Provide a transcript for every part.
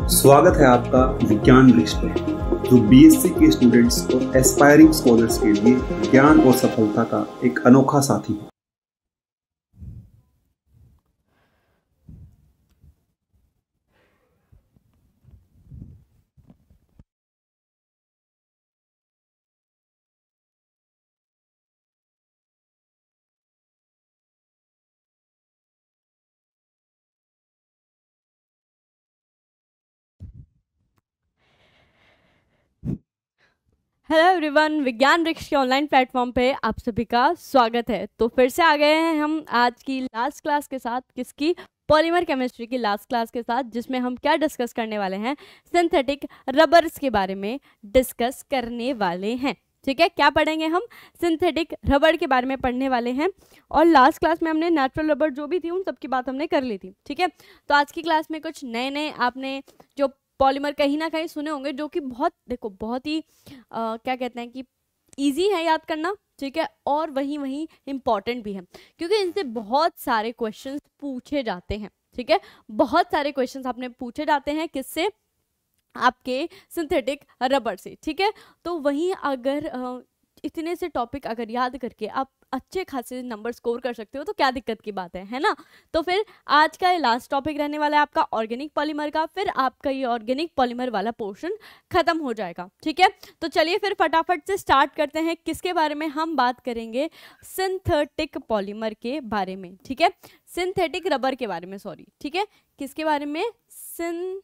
स्वागत है आपका विज्ञान वृक्ष पे, जो बीएससी के स्टूडेंट्स और एस्पायरिंग स्कॉलर्स के लिए ज्ञान और सफलता का एक अनोखा साथी है। हेलो एवरीवन, विज्ञान वृक्ष के ऑनलाइन प्लेटफॉर्म पे आप सभी का स्वागत है। तो फिर से आ गए हैं हम आज की लास्ट क्लास के साथ, किसकी? पॉलीमर केमिस्ट्री की लास्ट क्लास के साथ, जिसमें हम क्या डिस्कस करने वाले हैं? सिंथेटिक रबर्स के बारे में डिस्कस करने वाले हैं। ठीक है, क्या पढ़ेंगे हम? सिंथेटिक रबर के बारे में पढ़ने वाले हैं। और लास्ट क्लास में हमने नेचुरल रबर जो भी थी उन सब की बात हमने कर ली थी। ठीक है, तो आज की क्लास में कुछ नए नए आपने जो पॉलीमर कहीं ना कहीं सुने होंगे, जो कि बहुत ही क्या कहते हैं कि इजी है याद करना। ठीक है, और वही इम्पॉर्टेंट भी है, क्योंकि इनसे बहुत सारे क्वेश्चंस पूछे जाते हैं। ठीक है, बहुत सारे क्वेश्चंस आपने पूछे जाते हैं, किससे? आपके सिंथेटिक रबर से। ठीक है, तो वहीं अगर इतने से टॉपिक अगर याद करके आप अच्छे खासे नंबर स्कोर कर सकते हो तो क्या दिक्कत की बात है ना? तो फिर आज का ये लास्ट टॉपिक रहने वाला है आपका ऑर्गेनिक पॉलीमर का। फिर आपका ये ऑर्गेनिक पॉलीमर वाला पोर्शन खत्म हो जाएगा। ठीक है, तो चलिए फिर फटाफट से स्टार्ट करते हैं। किसके बारे में हम बात करेंगे? सिंथेटिक पॉलीमर के बारे में। ठीक है, सिंथेटिक रबर के बारे में, सॉरी। ठीक है, किसके बारे में? सिंथेटिक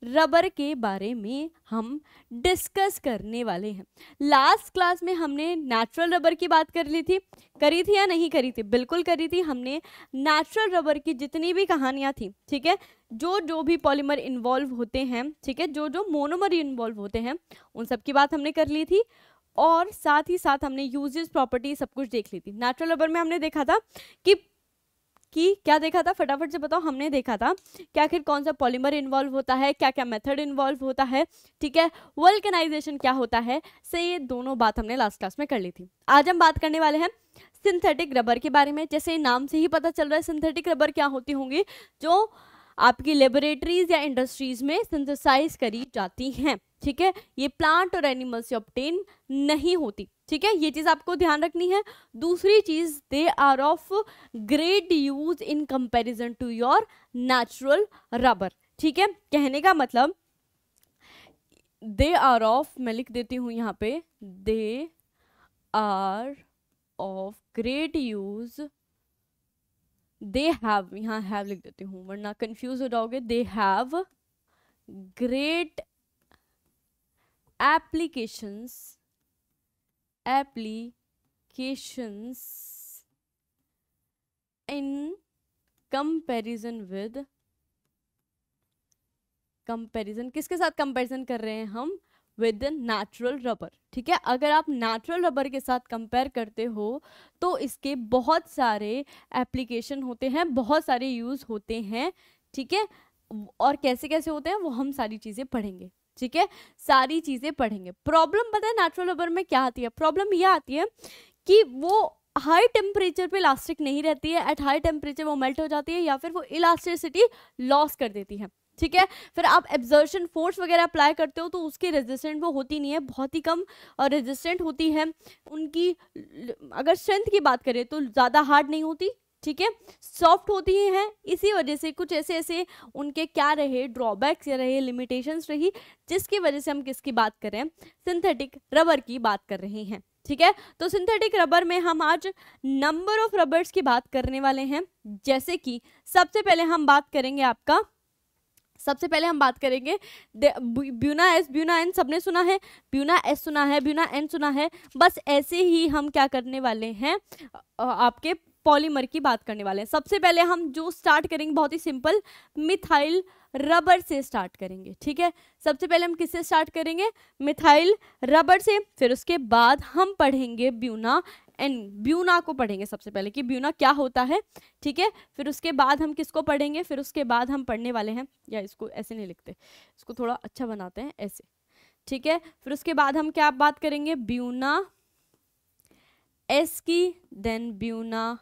रबर के बारे में हम डिस्कस करने वाले हैं। लास्ट क्लास में हमने नेचुरल रबर की बात कर ली थी, करी थी या नहीं करी थी? बिल्कुल करी थी हमने। नेचुरल रबर की जितनी भी कहानियां थी, ठीक है, जो भी पॉलीमर इन्वॉल्व होते हैं, ठीक है, जो मोनोमर इन्वॉल्व होते हैं, उन सब की बात हमने कर ली थी। और साथ ही साथ हमने यूजेस, प्रॉपर्टी, सब कुछ देख ली थी। नेचुरल रबर में हमने देखा था कि क्या देखा था? फटाफट से बताओ। हमने देखा था कि आखिर कौन सा पॉलीमर इन्वॉल्व होता है, क्या क्या मेथड इन्वॉल्व होता है, ठीक है, वल्कनाइजेशन क्या होता है, से ये दोनों बात हमने लास्ट क्लास में कर ली थी। आज हम बात करने वाले हैं सिंथेटिक रबर के बारे में। जैसे नाम से ही पता चल रहा है सिंथेटिक रबर क्या होती होंगी, जो आपकी लेबोरेटरीज या इंडस्ट्रीज में सिंथेसाइज करी जाती हैं। ठीक है, ये प्लांट और एनिमल से ऑब्टेन नहीं होती। ठीक है, ये चीज आपको ध्यान रखनी है। दूसरी चीज, they are of great use in comparison to your natural rubber. ठीक है, कहने का मतलब दे आर ऑफ, मैं लिख देती हूं यहाँ पे, they are of great use, they have, यहाँ हैव लिख देती हूँ वरना कंफ्यूज हो जाओगे। They have great applications in comparison with, comparison किसके साथ कंपैरिजन कर रहे हैं हम? With natural rubber. ठीक है, अगर आप नेचुरल रबर के साथ कंपेयर करते हो तो इसके बहुत सारे एप्लीकेशन होते हैं, बहुत सारे यूज होते हैं। ठीक है, और कैसे कैसे होते हैं वो हम सारी चीजें पढ़ेंगे। ठीक है, सारी चीजें पढ़ेंगे। प्रॉब्लम पता है नेचुरल रबर में क्या आती है? प्रॉब्लम यह आती है कि वो हाई टेम्परेचर पे इलास्टिक नहीं रहती है। एट हाई टेम्परेचर वो मेल्ट हो जाती है, या फिर वो इलास्टिसिटी लॉस कर देती है। ठीक है, फिर आप एब्जर्शन फोर्स वगैरह अप्लाई करते हो तो उसकी रेजिस्टेंट वो होती नहीं है, बहुत ही कम और रेजिस्टेंट होती है। उनकी अगर स्ट्रेंथ की बात करें तो ज़्यादा हार्ड नहीं होती, ठीक है, सॉफ्ट होती ही हैं। इसी वजह से कुछ ऐसे उनके क्या रहे, ड्रॉबैक्स या रहे, लिमिटेशंस रही, जिसकी वजह से हम किसकी बात कर रहे हैं? सिंथेटिक रबर की बात कर रहे हैं। ठीक है, तो सिंथेटिक रबर में हम आज नंबर ऑफ रबर्स की बात करने वाले हैं। जैसे कि सबसे पहले हम बात करेंगे ब्यूना एस, ब्यूना एन सबने सुना है, ब्यूना एस सुना है, ब्यूना एन सुना है। बस ऐसे ही हम क्या करने वाले हैं, आपके पॉलीमर की बात करने वाले हैं। सबसे पहले हम जो स्टार्ट करेंगे बहुत ही सिंपल, मिथाइल रबर से स्टार्ट करेंगे। ठीक है, सबसे पहले हम किससे स्टार्ट करेंगे? मिथाइल रबर से। फिर उसके बाद हम पढ़ेंगे ब्यूना एन, ब्यूना को पढ़ेंगे सबसे पहले कि ब्यूना क्या होता है। ठीक है, फिर उसके बाद हम किसको पढ़ेंगे? फिर उसके बाद हम पढ़ने वाले हैं, या इसको ऐसे नहीं लिखते, इसको थोड़ा अच्छा बनाते हैं ऐसे। ठीक है, फिर उसके बाद हम क्या बात करेंगे? ब्यूना एस की, देन ब्यूना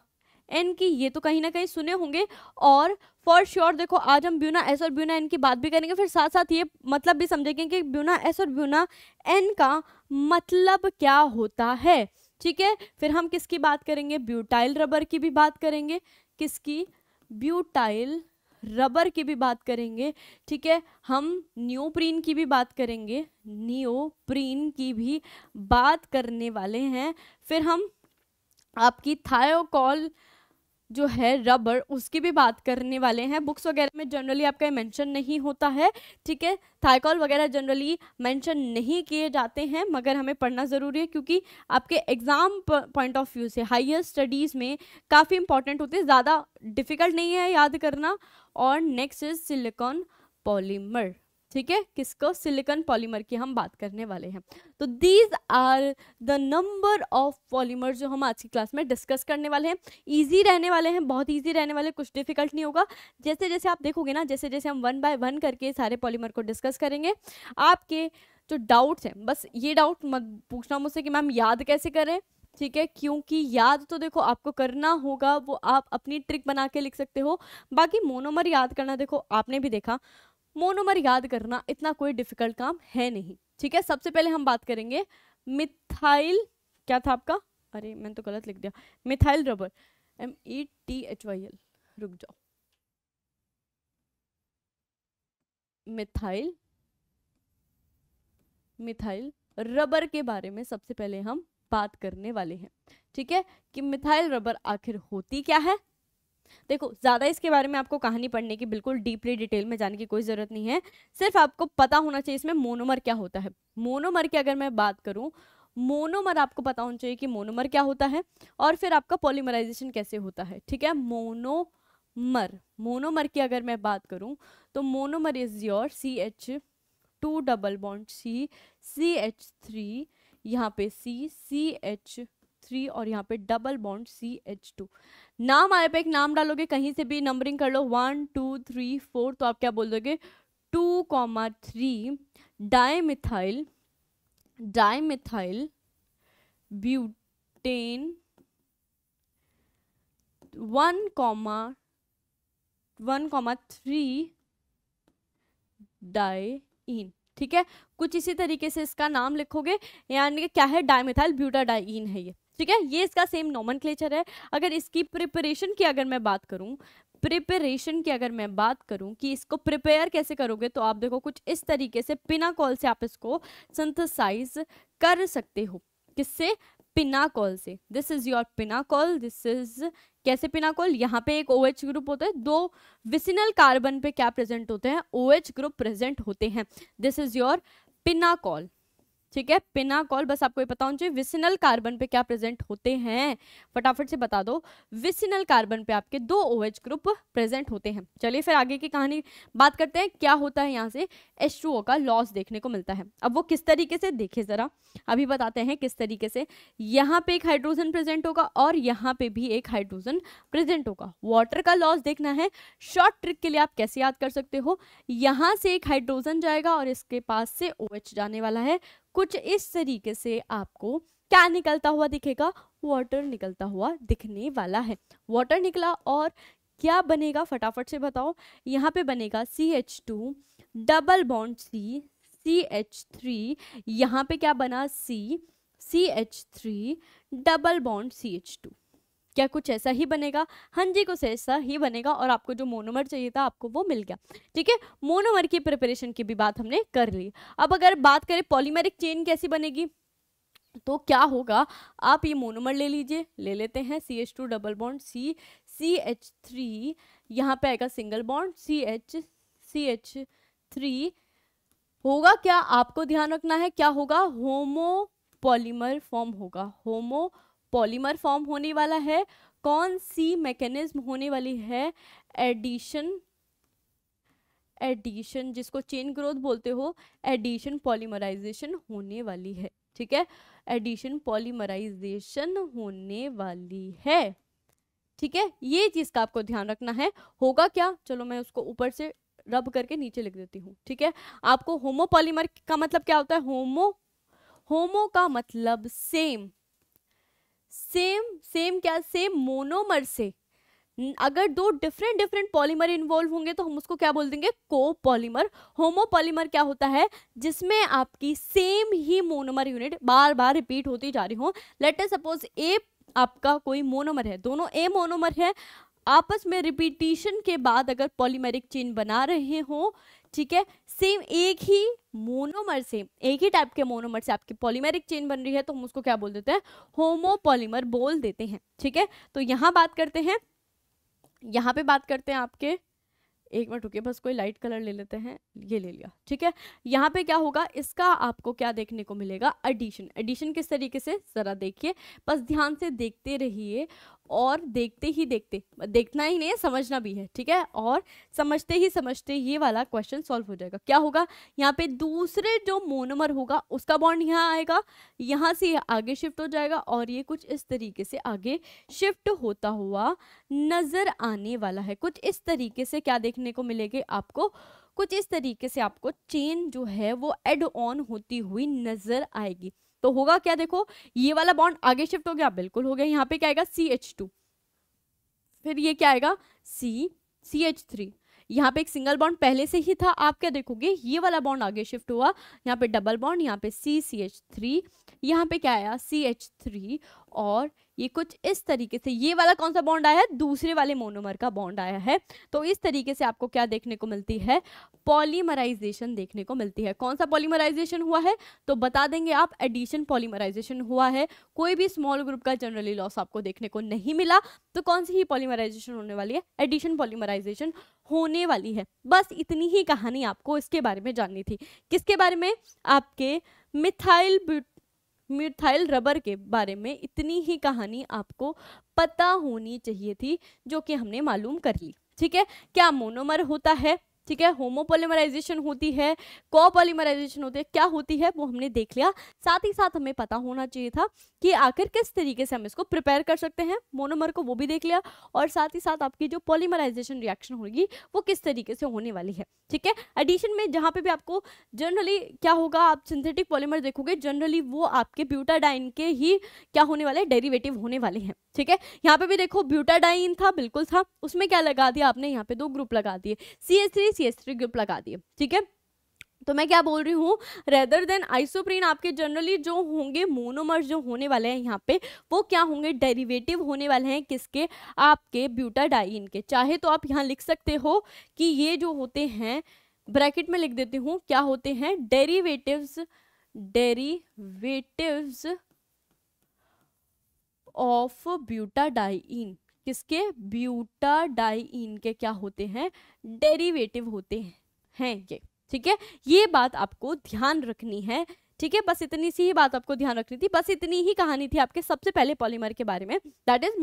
एन की, ये तो कहीं ना कहीं सुने होंगे। और फॉर श्योर देखो आज हम ब्यूना एस और ब्यूना एन की बात भी करेंगे, फिर साथ साथ ये मतलब भी समझेंगे कि ब्यूना एस और ब्यूना एन का मतलब क्या होता है। ठीक है, फिर हम किसकी बात करेंगे, ब्यूटाइल रबर की भी बात करेंगे, किसकी, ब्यूटाइल रबर की भी बात करेंगे। ठीक है, हम नियोप्रीन की भी बात करेंगे, नियोप्रीन की भी बात करने वाले हैं। फिर हम आपकी थायोकॉल जो है रबर, उसकी भी बात करने वाले हैं। बुक्स वगैरह में जनरली आपका मेंशन नहीं होता है। ठीक है, थाइकॉल वगैरह जनरली मेंशन नहीं किए जाते हैं, मगर हमें पढ़ना ज़रूरी है क्योंकि आपके एग्जाम पॉइंट ऑफ व्यू से हायर स्टडीज़ में काफ़ी इंपॉर्टेंट होते हैं, ज़्यादा डिफिकल्ट नहीं है याद करना। और नेक्स्ट इज सिलिकॉन पॉलीमर। ठीक है, किसको, सिलिकॉन पॉलीमर की हम बात करने वाले हैं। तो these are the number of polymer जो हम आज की क्लास में डिस्कस करने वाले हैं। इजी रहने वाले हैं, बहुत इजी रहने वाले, कुछ डिफिकल्ट नहीं होगा। जैसे जैसे आप देखोगे ना, जैसे जैसे हम 1 बाय 1 करके सारे पॉलीमर को डिस्कस करेंगे, आपके जो डाउट्स हैं, बस ये डाउट मत पूछना मुझसे कि मैम याद कैसे करें। ठीक है, क्योंकि याद तो देखो आपको करना होगा, वो आप अपनी ट्रिक बना के लिख सकते हो। बाकी मोनोमर याद करना, देखो आपने भी देखा मोनोमर याद करना इतना कोई डिफिकल्ट काम है नहीं। ठीक है, सबसे पहले हम बात करेंगे मिथाइल, क्या था आपका, अरे मैंने तो गलत लिख दिया, मिथाइल रबर, METHYL, रुक जाओ, मिथाइल रबर के बारे में सबसे पहले हम बात करने वाले हैं। ठीक है, कि मिथाइल रबर आखिर होती क्या है। देखो ज़्यादा इसके बारे में आपको कहानी पढ़ने की, बिल्कुल डीपली डिटेल में जाने की कोई ज़रूरत नहीं है, सिर्फ आपको पता होना चाहिए इसमें मोनोमर क्या होता है। मोनोमर की अगर मैं बात करूं, मोनोमर आपको पता होना चाहिए कि मोनोमर क्या होता है और फिर आपका पॉलीमराइजेशन कैसे होता है। ठीक है, मोनोमर की अगर मैं बात करूं तो monomer is your CH2 double bond C, CH3, यहाँ पे CH3 और यहाँ पे डबल बॉन्ड CH2। नाम आए पे एक नाम डालोगे, कहीं से भी नंबरिंग कर लो 1 2 3 4, तो आप क्या बोल दोगे 2,3 डाइमिथाइल ब्यूटेन 1,3 डाइईन। ठीक है, कुछ इसी तरीके से इसका नाम लिखोगे, यानी कि क्या है, डाइमिथाइल ब्यूटाडाइईन है ये। ठीक है, ये इसका सेम नोमेनक्लेचर है। अगर इसकी प्रिपरेशन की अगर मैं बात करूं, कि इसको प्रिपेयर कैसे करोगे, तो आप देखो कुछ इस तरीके से पिनाकॉल से आप इसको सिंथेसाइज कर सकते हो। किससे, पिनाकॉल से। This is your pinnacle, this is कैसे पिनाकॉल, यहाँ पे एक OH ग्रुप होता है, 2 विसिनल कार्बन पे क्या प्रेजेंट होते हैं, OH ग्रुप प्रेजेंट होते हैं। This is your pinnacle. ठीक है, पिनाकॉल, बस आपको ये पता होना चाहिए विसिनल कार्बन पे क्या प्रेजेंट होते हैं, फटाफट से बता दो। विसिनल कार्बन पे आपके 2 OH ग्रुप प्रेजेंट होते हैं। चलिए फिर आगे की कहानी बात करते हैं, क्या होता है यहाँ से H2O का लॉस देखने को मिलता है। अब वो किस तरीके से, देखिए जरा, अभी बताते हैं किस तरीके से। यहाँ पे एक हाइड्रोजन प्रेजेंट होगा और यहाँ पे भी एक हाइड्रोजन प्रेजेंट होगा। वाटर का लॉस देखना है, शॉर्ट ट्रिक के लिए आप कैसे याद कर सकते हो, यहाँ से एक हाइड्रोजन जाएगा और इसके पास से OH जाने वाला है। कुछ इस तरीके से आपको क्या निकलता हुआ दिखेगा, वाटर निकलता हुआ दिखने वाला है। वाटर निकला और क्या बनेगा, फटाफट से बताओ। यहाँ पे बनेगा CH2 double bond C, CH3, यहाँ पे क्या बना C, CH3 double bond CH2। क्या कुछ ऐसा ही बनेगा, हाँ जी कुछ ऐसा ही बनेगा, और आपको जो मोनोमर चाहिए था आपको वो मिल गया। ठीक है, मोनोमर की प्रिपरेशन की भी बात हमने कर ली। अब अगर बात करें पॉलीमेरिक चेन कैसी बनेगी, तो क्या होगा, आप ये मोनोमर ले लीजिए, ले लेते हैं CH2 double bond C, CH3, यहाँ पे आएगा सिंगल बॉन्ड CH3, होगा क्या, आपको ध्यान रखना है, क्या होगा, होमो पॉलीमर फॉर्म होगा। होमो पॉलीमर फॉर्म होने वाला है। कौन सी मैकेनिज्म होने वाली है, एडिशन, जिसको चेन ग्रोथ बोलते हो, एडिशन पॉलीमराइजेशन होने वाली है। ठीक है, एडिशन पॉलीमराइजेशन होने वाली है। ठीक है, ये चीज का आपको ध्यान रखना है। होगा क्या, चलो मैं उसको ऊपर से रब करके नीचे लिख देती हूँ। ठीक है, आपको होमो पॉलीमर का मतलब क्या होता है, होमो का मतलब सेम क्या, सेम मोनोमर से अगर दो डिफरेंट डिफरेंट पॉलीमर इन्वॉल्व होंगे तो हम उसको क्या बोल देंगे, कोपॉलीमर। होमोपॉलीमर क्या होता है, जिसमें आपकी सेम ही मोनोमर यूनिट बार बार रिपीट होती जा रही हो। लेट अस सपोज ए आपका कोई मोनोमर है, दोनों ए मोनोमर है, आपस में रिपीटिशन के बाद अगर पॉलीमेरिक चेन बना रहे हो, ठीक है, सेम एक ही मोनोमर से, एक ही टाइप के मोनोमर से आपकी पॉलीमेरिक चेन बन रही है, तो हम उसको क्या बोल देते हैं, होमोपॉलीमर बोल देते हैं। ठीक है, तो यहाँ बात करते हैं, यहाँ पे बात करते हैं आपके, एक मिनट रुकिए, बस कोई लाइट कलर ले लेते हैं, ये ले लिया। ठीक है, यहाँ पे क्या होगा, इसका आपको क्या देखने को मिलेगा, एडिशन। एडिशन किस तरीके से, जरा देखिए, बस ध्यान से देखते रहिए, और देखते ही देखते, देखना ही नहीं है, समझना भी है। ठीक है, और समझते ही समझते ये वाला क्वेश्चन सॉल्व हो जाएगा। क्या होगा, यहाँ पे दूसरे जो मोनोमर होगा उसका बॉन्ड यहाँ आएगा, यहाँ से ये आगे शिफ्ट हो जाएगा, और ये कुछ इस तरीके से आगे शिफ्ट होता हुआ नजर आने वाला है। कुछ इस तरीके से क्या देखने को मिलेगी आपको, कुछ इस तरीके से आपको चेन जो है वो एड ऑन होती हुई नजर आएगी। तो होगा क्या, देखो ये वाला बॉन्ड आगे शिफ्ट हो गया, बिल्कुल हो गया। यहाँ पे क्या आएगा, CH2, फिर ये क्या आएगा, CH3। यहाँ पे एक सिंगल बॉन्ड पहले से ही था, आप क्या देखोगे, ये वाला बॉन्ड आगे शिफ्ट हुआ, यहाँ पे डबल बॉन्ड, यहाँ पे CH3, यहाँ पे क्या आया, CH3, और ये कुछ इस तरीके से ये वाला कौन सा बॉन्ड आया है, दूसरे वाले मोनोमर का बॉन्ड आया है। तो इस तरीके से आपको क्या देखने को मिलती है, पॉलीमराइजेशन देखने को मिलती है। कौन सा पॉलीमराइजेशन हुआ है, तो बता देंगे आप, एडिशन पॉलीमराइजेशन हुआ है। कोई भी स्मॉल ग्रुप का जनरली लॉस आपको देखने को नहीं मिला, तो कौन सी ही पॉलीमराइजेशन होने वाली है, एडिशन पॉलीमराइजेशन होने वाली है। बस इतनी ही कहानी आपको इसके बारे में जाननी थी। किसके बारे में, आपके मिथाइल रबर के बारे में इतनी ही कहानी आपको पता होनी चाहिए थी, जो कि हमने मालूम कर ली। ठीक है, क्या मोनोमर होता है, ठीक है, होमोपॉलीमराइजेशन होती है, कोपॉलीमराइजेशन होती है, क्या होती है वो हमने देख लिया। साथ ही साथ हमें पता होना चाहिए था कि आखिर किस तरीके से हम इसको प्रिपेयर कर सकते हैं मोनोमर को, वो भी देख लिया, और साथ ही साथ आपकी जो पॉलीमराइजेशन रिएक्शन होगी वो किस तरीके से होने वाली है। ठीक है, एडिशन में जहाँ पे भी आपको जनरली क्या होगा, आप सिंथेटिक पॉलीमर देखोगे, जनरली वो आपके ब्यूटाडाइन के ही क्या होने वाले, डेरिवेटिव होने वाले हैं। ठीक है, यहाँ पे भी देखो ब्यूटाडाइन था, बिल्कुल था, उसमें क्या लगा दिया आपने, यहाँ पे दो ग्रुप लगा दिए, CH3 ग्रुप लगा दिए। ठीक है, तो मैं क्या बोल रही हूँ, रेदर देन आइसोप्रीन आपके जनरली जो होंगे मोनोमर्स जो होने वाले हैं यहाँ पे, वो क्या होंगे, डेरिवेटिव होने वाले हैं किसके, आपके ब्यूटाडाइन के। चाहे तो आप यहाँ लिख सकते हो कि ये जो होते हैं, ब्रैकेट में लिख देती हूँ, क्या होते हैं, डेरिवेटिव्स ऑफ ब्यूटाडाइन। किसके, ब्यूटाडाइन के क्या होते हैं, डेरिवेटिव होते हैं ये। ठीक है, ये बात आपको ध्यान रखनी है। ठीक है, बस इतनी सी ही बात आपको ध्यान रखनी थी, बस इतनी ही कहानी थी आपके सबसे पहले पॉलीमर के बारे में, दैट इज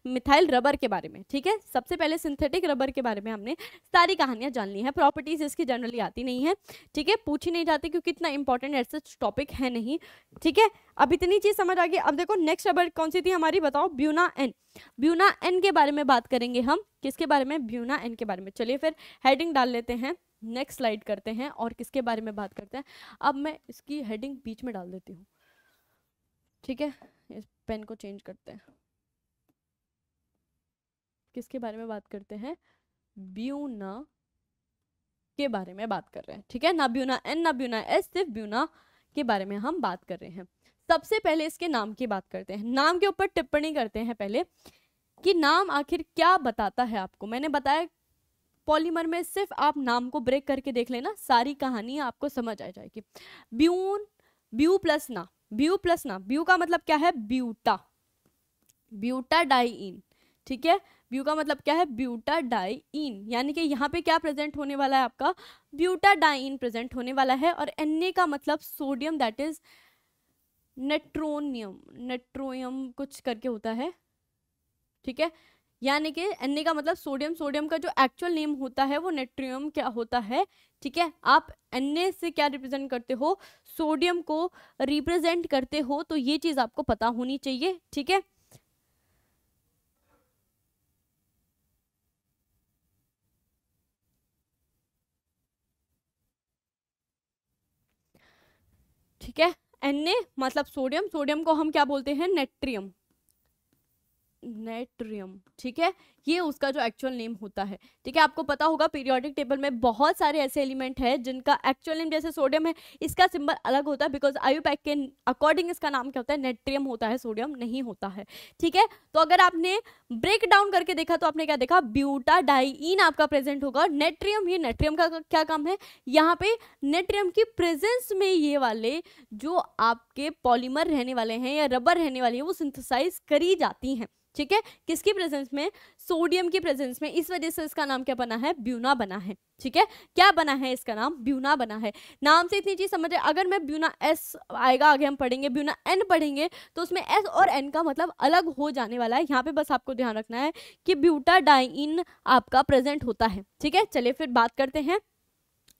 मिथाइल रबर के बारे में। ठीक है, सबसे पहले सिंथेटिक रबर के बारे में हमने सारी कहानियां जान ली हैं। प्रॉपर्टीज इसकी जनरली आती नहीं है, ठीक है, पूछी नहीं जाती, क्योंकि इतना इंपॉर्टेंट ऐसा टॉपिक है नहीं। ठीक है, अब इतनी चीज समझ आ गई। अब देखो नेक्स्ट रबर कौन सी थी हमारी, बताओ, ब्यूना एन। ब्यूना एन के बारे में बात करेंगे हम, किसके बारे में, ब्यूना एन के बारे में। चलिए फिर हेडिंग डाल लेते हैं, नेक्स्ट स्लाइड करते हैं और किसके बारे में बात करते हैं। अब मैं इसकी हेडिंग बीच में डाल देती हूँ। ठीक है, इस पेन को चेंज करते हैं, किसके बारे में बात करते हैं, ब्यूना के बारे में बात कर रहे हैं। ठीक है, ना ब्यूना एन ना ब्यूना एस, सिर्फ ब्यूना के बारे में हम बात कर रहे हैं। सबसे पहले इसके नाम की बात करते हैं, नाम के ऊपर टिप्पणी करते हैं पहले, कि नाम आखिर क्या बताता है आपको। मैंने बताया पॉलीमर में सिर्फ आप नाम को ब्रेक करके देख लेना, सारी कहानी आपको समझ आ जाएगी। ब्यू प्लस ना, ब्यू का मतलब क्या है, ब्यूटाडाइन। ठीक है, ब्यू का मतलब क्या है, ब्यूटाडाइन, यानी कि यहाँ पे क्या प्रेजेंट होने वाला है, आपका ब्यूटाडाइन प्रेजेंट होने वाला है। और Na का मतलब सोडियम, दैट इज नेट्रोयम कुछ करके होता है। ठीक है, यानी कि Na का मतलब सोडियम, सोडियम का जो एक्चुअल नेम होता है वो नेट्रियम क्या होता है। ठीक है, आप Na से क्या रिप्रेजेंट करते हो, सोडियम को रिप्रेजेंट करते हो, तो ये चीज आपको पता होनी चाहिए। ठीक है, ठीक है, Na मतलब सोडियम, सोडियम को हम क्या बोलते हैं, नेट्रियम। नेट्रियम, ठीक है, ये उसका जो एक्चुअल नेम होता है, ठीक है। आपको पता होगा पीरियोडिक टेबल में बहुत सारे ऐसे एलिमेंट हैं जिनका एक्चुअल नेम, जैसे सोडियम है, इसका सिंबल अलग होता है बिकॉज आयुपैक के अकॉर्डिंग इसका नाम क्या होता है, नेट्रियम होता है, सोडियम नहीं होता है, ठीक है। तो अगर आपने ब्रेक डाउन करके देखा तो आपने क्या देखा, ब्यूटाडाइईन आपका प्रेजेंट होगा। नेट्रियम, ये नेट्रियम का क्या काम है, यहाँ पे नेट्रियम की प्रेजेंस में ये वाले जो आपके पॉलीमर रहने वाले हैं या रबर रहने वाली है वो सिंथेसाइज करी जाती हैं, ठीक है। किसकी प्रेजेंस में, सोडियम की प्रेजेंस में, इस वजह से इसका नाम क्या बना है, ब्यूना बना है, ठीक है। क्या बना है, इसका नाम ब्यूना बना है। नाम से इतनी चीज समझ, अगर मैं ब्यूना एस आएगा, आगे हम पढ़ेंगे, ब्यूना एन पढ़ेंगे तो उसमें एस और एन का मतलब अलग हो जाने वाला है। यहाँ पे बस आपको ध्यान रखना है कि ब्यूटाडाइईन आपका प्रेजेंट होता है, ठीक है। चलिए फिर बात करते हैं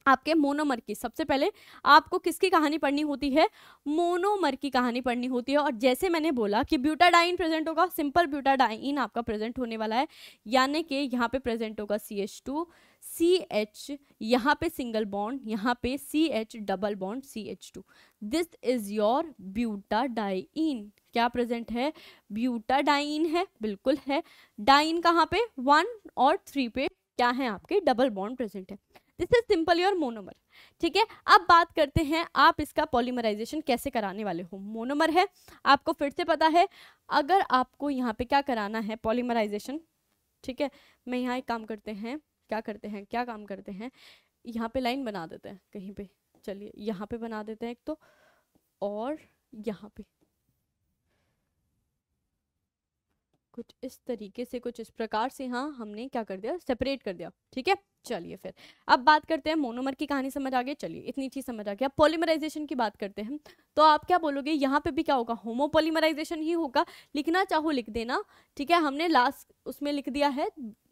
आपके मोनोमर की। सबसे पहले आपको किसकी कहानी पढ़नी होती है, मोनोमर की कहानी पढ़नी होती है। और जैसे मैंने बोला कि ब्यूटाडाइन प्रेजेंट होगा, सिंपल ब्यूटाडाइन आपका प्रेजेंट होने वाला है, यानी कि यहाँ पे प्रेजेंट होगा CH2 CH, यहाँ पे सिंगल बॉन्ड, यहाँ पे CH double bond CH2। This is your butadiene. क्या प्रेजेंट है, ब्यूटाडाइन है, बिल्कुल है। डाइन कहाँ पे, 1 और 3 पे क्या है, आपके डबल बॉन्ड प्रेजेंट है। This is simple your monomer, ठीक है। अब बात करते हैं आप इसका पॉलीमराइजेशन कैसे कराने वाले हो। मोनोमर है, आपको फिर से पता है, अगर आपको यहाँ पे क्या कराना है, पॉलीमराइजेशन, ठीक है। मैं यहाँ एक काम करते हैं, क्या काम करते हैं, यहाँ पे लाइन बना देते हैं कहीं पे, चलिए यहाँ पे बना देते हैं एक तो, और यहाँ पे कुछ इस तरीके से, कुछ इस प्रकार से, हाँ हमने क्या कर दिया, सेपरेट कर दिया, ठीक है। चलिए फिर अब बात करते हैं, मोनोमर की कहानी समझ आ गई, चलिए इतनी चीज समझ आ गया। पॉलीमराइजेशन की बात करते हैं, तो आप क्या बोलोगे, यहाँ पे भी क्या होगा, होमोपॉलीमराइजेशन ही होगा। लिखना चाहो लिख देना, ठीक है, हमने लास्ट उसमें लिख दिया है,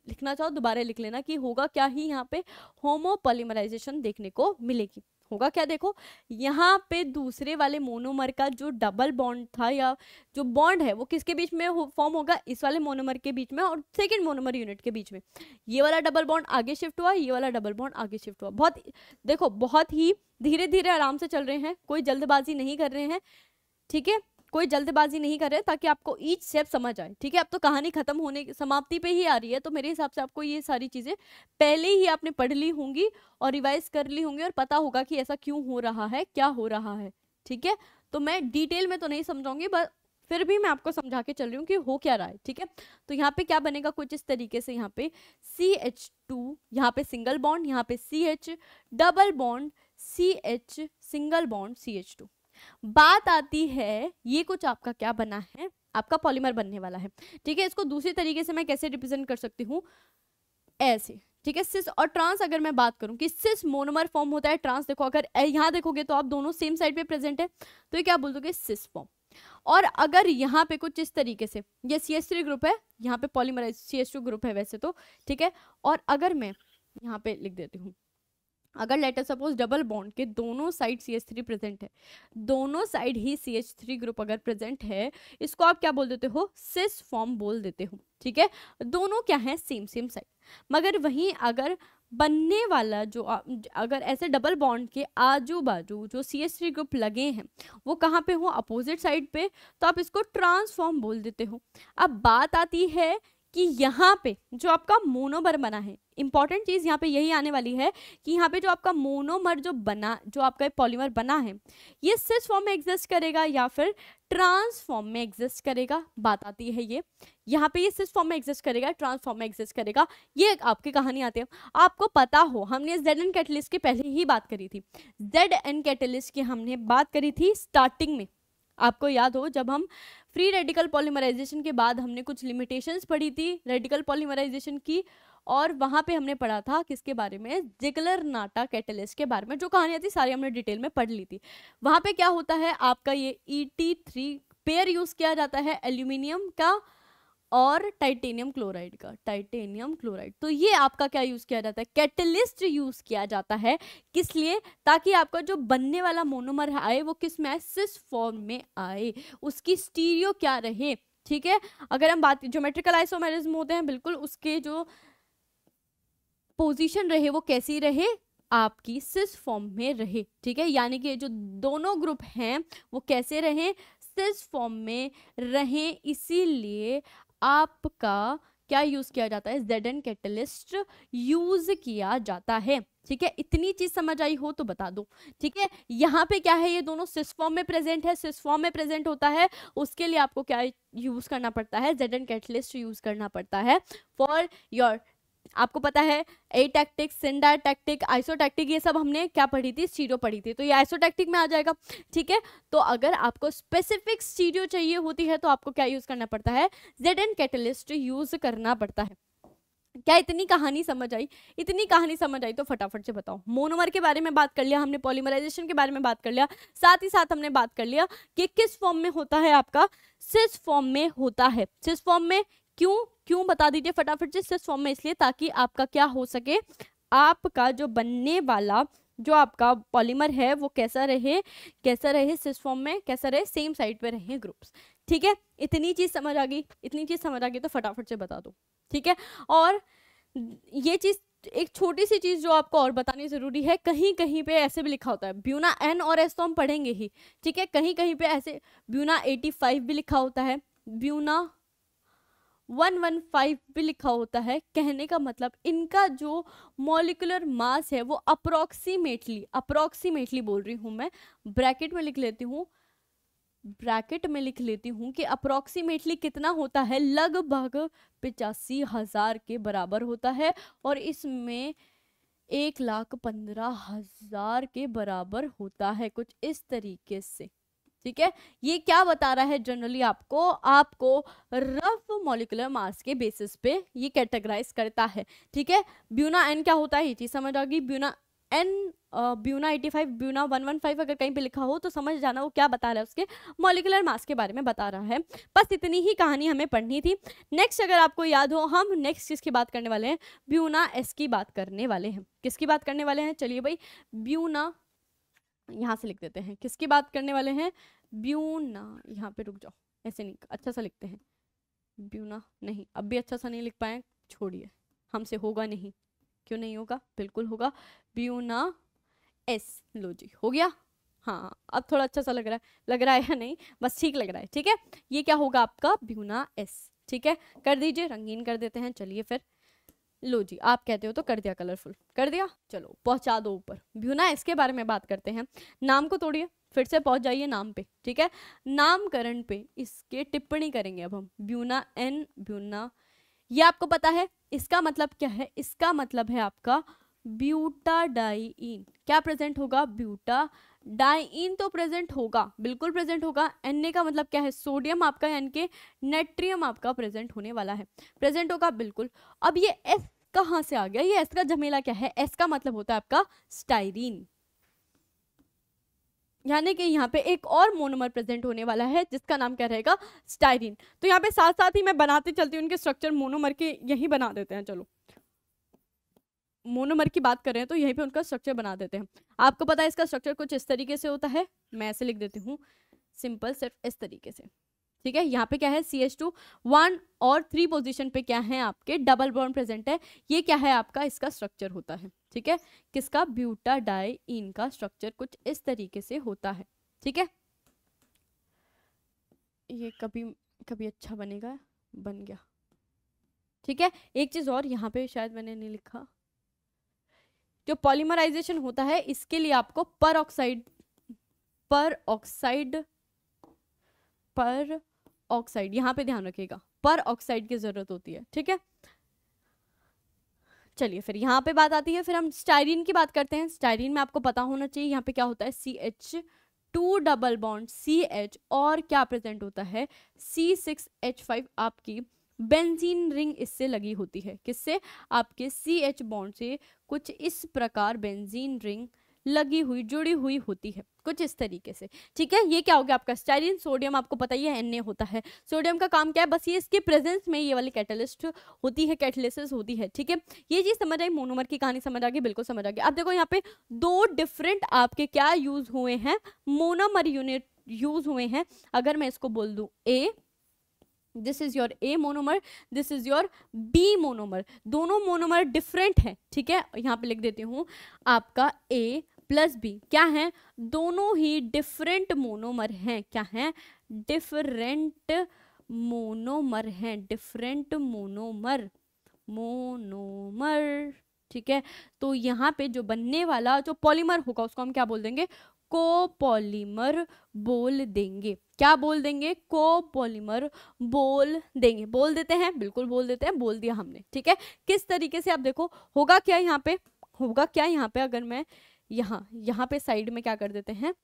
लिखना चाहो दोबारा लिख लेना कि होगा क्या ही यहाँ पे, होमोपॉलीमराइजेशन देखने को मिलेगी। होगा क्या, देखो यहाँ पे दूसरे वाले मोनोमर का जो डबल बॉन्ड था या जो बॉन्ड है वो किसके बीच में फॉर्म होगा, इस वाले मोनोमर के बीच में और सेकंड मोनोमर यूनिट के बीच में। ये वाला डबल बॉन्ड आगे शिफ्ट हुआ, ये वाला डबल बॉन्ड आगे शिफ्ट हुआ। बहुत देखो, बहुत ही धीरे धीरे आराम से चल रहे हैं, कोई जल्दबाजी नहीं कर रहे हैं, ठीक है, कोई जल्दबाजी नहीं कर रहे हैं, ताकि आपको ईच स्टेप समझ आए, ठीक है। अब तो कहानी खत्म होने की समाप्ति पे ही आ रही है, तो मेरे हिसाब से आपको ये सारी चीजें पहले ही आपने पढ़ ली होंगी और रिवाइज कर ली होंगी और पता होगा कि ऐसा क्यों हो रहा है, क्या हो रहा है, ठीक है। तो मैं डिटेल में तो नहीं समझाऊंगी, बस फिर भी मैं आपको समझा के चल रही हूँ कि हो क्या रहा है, ठीक है। तो यहाँ पे क्या बनेगा, कुछ इस तरीके से, यहाँ पे CH2, यहाँ पे सिंगल बॉन्ड, यहाँ पे CH double bond CH single bond CH2। बात आती है, ये कुछ आपका क्या बना है, आपका पॉलीमर बनने वाला है, ठीक है। इसको दूसरी तरीके से मैं कैसे रिप्रेजेंट कर सकती हूँ, ऐसे, ठीक है। सिस और ट्रांस अगर मैं बात करूं कि सिस मोनोमर फॉर्म होता है, ट्रांस देखो, अगर यहाँ देखोगे तो आप दोनों सेम साइड पे प्रेजेंट है, तो ये क्या बोल दोगे, सिस फॉर्म। और अगर यहाँ पे कुछ इस तरीके से, ये CH3 ग्रुप है, यहाँ पे पॉलीमराइज CH2 ग्रुप है वैसे तो, ठीक है। और अगर मैं यहाँ पे लिख देती हूँ, अगर लेटर सपोज डबल बॉन्ड के दोनों साइड CH3 प्रेजेंट है, दोनों साइड ही CH3 ग्रुप अगर प्रेजेंट है, इसको आप क्या बोल देते हो, सिस फॉर्म बोल देते हो, ठीक है। दोनों क्या है, सेम साइड। मगर वहीं अगर बनने वाला जो अगर ऐसे डबल बॉन्ड के आजू बाजू जो CH3 ग्रुप लगे हैं वो कहाँ पे हो, अपोजिट साइड पे, तो आप इसको ट्रांसफॉर्म बोल देते हो। अब बात आती है कि यहाँ पे जो आपका मोनोमर बना है, इंपॉर्टेंट चीज यहाँ पे यही आने वाली है कि यहाँ पे जो आपका मोनोमर जो बना, जो आपका पॉलीमर बना है, ये सिस फॉर्म में एग्जिस्ट करेगा या फिर ट्रांस फॉर्म में एग्जिस्ट करेगा। बात आती है ये, यहाँ पे ये सिस फॉर्म में एग्जिस्ट करेगा, ट्रांस फॉर्म में एग्जिस्ट करेगा, ये आपकी कहानी आती है। आपको पता हो, हमने ZN कैटलिस्ट की पहले ही बात करी थी, ZN कैटलिस्ट की हमने बात करी थी स्टार्टिंग में, आपको याद हो जब हम फ्री रेडिकल पॉलीमराइजेशन के बाद हमने कुछ लिमिटेशंस पढ़ी थी रेडिकल पॉलीमराइजेशन की, और वहां पे हमने पढ़ा था किसके बारे में, जिगलर-नाटा कैटलिस्ट के बारे में। जो कहानियां थी सारी हमने डिटेल में पढ़ ली थी। वहां पे क्या होता है, आपका ये ET3 पेयर यूज किया जाता है एल्यूमिनियम का और टाइटेनियम क्लोराइड का, टाइटेनियम क्लोराइड। तो ये आपका क्या यूज किया जाता है, कैटलिस्ट यूज किया जाता है, किस लिए, ताकि आपका जो बनने वाला मोनोमर आए वो किस में आए, सिस फॉर्म में आए, उसकी स्टीरियो क्या रहे, ठीक है। अगर हम बात ज्योमेट्रिकल आइसोमेरिज्म होते हैं, बिल्कुल उसके जो पोजीशन रहे वो कैसी रहे, आपकी सिस फॉर्म में रहे, ठीक है। यानी कि जो दोनों ग्रुप हैं वो कैसे रहे, सिस फॉर्म में रहें, इसीलिए आपका क्या यूज किया जाता है, Zn कैटलिस्ट यूज किया जाता है। ठीक है, इतनी चीज समझ आई हो तो बता दो। ठीक है, यहाँ पे क्या है, ये दोनों सिस फॉर्म में प्रेजेंट है, सिस फॉर्म में प्रेजेंट होता है, उसके लिए आपको क्या यूज करना पड़ता है, Zn कैटलिस्ट यूज करना पड़ता है फॉर योर, आपको पता है एटैक्टिक, सिंडाटैक्टिक, आइसोटैक्टिक, ये सब हमने क्या पढ़ी थी, स्टीरियो पढ़ी थी, तो ये आइसोटैक्टिक में आ जाएगा। ठीक है, तो अगर आपको स्पेसिफिक स्टीरियो चाहिए होती है तो आपको क्या यूज करना पड़ता है, Zn कैटलिस्ट यूज करना पड़ता है। क्या इतनी कहानी समझ आई? इतनी कहानी समझ आई तो फटाफट से बताओ। मोनोमर के बारे में बात कर लिया हमने, पॉलीमराइजेशन के बारे में बात कर लिया, साथ ही साथ हमने बात कर लिया कि किस फॉर्म में होता है आपका, सिस फॉर्म में होता है। सिस फॉर्म में क्यों क्यों बता दीजिए फटाफट से। सिस फॉर्म में इसलिए ताकि आपका क्या हो सके, आपका जो बनने वाला जो आपका पॉलीमर है वो कैसा रहे सिस फॉर्म में, कैसा रहे, सेम साइड पे रहे ग्रुप्स। ठीक है, इतनी चीज समझ आ गई, इतनी चीज समझ आ गई तो फटाफट से बता दो। ठीक है, और ये चीज, एक छोटी सी चीज जो आपको और बतानी जरूरी है, कहीं कहीं पे ऐसे भी लिखा होता है ब्यूना एन और एस, तो हम पढ़ेंगे ही। ठीक है, कहीं कहीं पे ऐसे ब्यूना 85 भी लिखा होता है, ब्यूना 115 भी लिखा होता है। कहने का मतलब इनका जो मॉलिक्यूलर मास है वो अप्रोक्सीमेटली बोल रही हूं मैं, ब्रैकेट में लिख लेती हूँ कि अप्रोक्सीमेटली कितना होता है, लगभग 85,000 के बराबर होता है, और इसमें 1,15,000 के बराबर होता है, कुछ इस तरीके से। ठीक है, ये क्या बता रहा है जनरली आपको रफ मॉलिक्यूलर मास के बेसिस पे ये कैटेगराइज करता है। ठीक है, ब्यूना एन क्या होता है ये चीज समझ आ गई, ब्यूना एन, ब्यूना 85, ब्यूना 115 अगर कहीं पे लिखा हो तो समझ जाना वो क्या बता रहा है, उसके मॉलिक्यूलर मास के बारे में बता रहा है। बस इतनी ही कहानी हमें पढ़नी थी। नेक्स्ट अगर आपको याद हो, हम नेक्स्ट किसकी बात करने वाले हैं, ब्यूना एस की बात करने वाले हैं। किसकी बात करने वाले हैं, चलिए भाई, ब्यूना, यहाँ से लिख देते हैं, किसकी बात करने वाले हैं, ब्यूना, यहाँ पे रुक जाओ, ऐसे नहीं, अच्छा सा लिखते हैं, ब्यूना नहीं, अब भी अच्छा सा नहीं लिख पाए, छोड़िए, हमसे होगा नहीं, क्यों नहीं होगा, बिल्कुल होगा, ब्यूना एस, लो जी हो गया। हाँ, अब थोड़ा अच्छा सा लग रहा है या नहीं, बस ठीक लग रहा है। ठीक है, ये क्या होगा आपका ब्यूना एस। ठीक है, कर दीजिए, रंगीन कर देते हैं। चलिए फिर, लो जी, आप कहते हो तो कर दिया, कलरफुल कर दिया, चलो पहुंचा दो ऊपर। ब्यूना एस के बारे में बात करते हैं, नाम को तोड़िए, फिर से पहुंच जाइए नाम पे। ठीक है, नामकरण पे इसके टिप्पणी करेंगे अब हम। ब्यूना एन, ब्यूना, ये आपको पता है इसका मतलब क्या है, इसका मतलब है आपका ब्यूटाडाइइन। क्या प्रेजेंट होगा, ब्यूटाडाइइन तो प्रेजेंट होगा, बिल्कुल प्रेजेंट होगा। एन का मतलब क्या है, सोडियम आपका, यानी कि नेट्रियम आपका प्रेजेंट होने वाला है, प्रेजेंट होगा बिल्कुल। अब ये एस कहाँ से आ गया, ये एस का झमेला क्या है, एस का मतलब होता है आपका स्टाइरीन, यानी कि यहाँ पे एक और मोनोमर प्रेजेंट होने वाला है जिसका नाम क्या रहेगा, स्टाइरीन। तो यहाँ पे साथ साथ ही मैं बनाती चलती हूँ उनके स्ट्रक्चर, मोनोमर के यही बना देते हैं। चलो, मोनोमर की बात कर रहे हैं तो यहीं पे उनका स्ट्रक्चर बना देते हैं। आपको पता है इसका स्ट्रक्चर कुछ इस तरीके से होता है, मैं ऐसे लिख देती हूँ सिंपल, सिर्फ इस तरीके से। ठीक है, यहाँ पे क्या है, CH2 1 और 3 पोजीशन पे क्या है आपके डबल बॉन्ड प्रेजेंट है, ये क्या है आपका, इसका स्ट्रक्चर होता है। ठीक है, किसका, ब्यूटाडाइइन का स्ट्रक्चर कुछ इस तरीके से होता है। ठीक है, ये कभी कभी अच्छा बनेगा, बन गया। ठीक है, एक चीज और यहाँ पे शायद मैंने नहीं लिखा, जो पॉलीमराइजेशन होता है इसके लिए आपको पर ऑक्साइड, यहाँ पे ध्यान रखिएगा, पर ऑक्साइड की जरूरत होती है। ठीक है, चलिए फिर यहाँ पे बात आती है, फिर हम स्टाइरीन की बात करते हैं। स्टाइरीन में आपको पता होना चाहिए यहाँ पे क्या होता है, CH2 डबल बॉन्ड CH, और क्या प्रेजेंट होता है, C6H5 आपकी बेंजीन रिंग इससे लगी होती है, किससे, आपके CH बॉन्ड से कुछ इस प्रकार बेंजीन रिंग लगी हुई, जुड़ी हुई होती है, कुछ इस तरीके से। ठीक है, ये क्या हो गया आपका स्टाइरीन। सोडियम आपको पता ही है Na होता है, सोडियम का काम क्या है, बस ये इसके प्रेजेंस में ये वाली कैटलिस्ट होती है, कैटलिसिस होती है। ठीक है, ये चीज समझ आई, मोनोमर की कहानी समझ आ गई, बिल्कुल समझ आ गई। अब देखो यहाँ पे दो डिफरेंट आपके क्या यूज हुए हैं, मोनोमर यूनिट यूज हुए हैं। अगर मैं इसको बोल दूं A, this is your A monomer, this is your B monomer, दोनों मोनोमर डिफरेंट है। ठीक है, यहाँ पे लिख देती हूँ आपका A प्लस B क्या है, दोनों ही डिफरेंट मोनोमर हैं। क्या है, डिफरेंट मोनोमर हैं, डिफरेंट मोनोमर, मोनोमर, ठीक है। तो यहाँ पे जो बनने वाला जो पॉलीमर होगा उसको हम क्या बोल देंगे, कोपॉलीमर बोल देंगे। क्या बोल देंगे, कोपॉलीमर बोल देंगे। बोल देते हैं, बिल्कुल बोल देते हैं, बोल दिया हमने, ठीक है। किस तरीके से आप देखो होगा क्या यहाँ पे, होगा क्या यहाँ पे, अगर मैं यहाँ पे साइड में क्या कर देते हैं,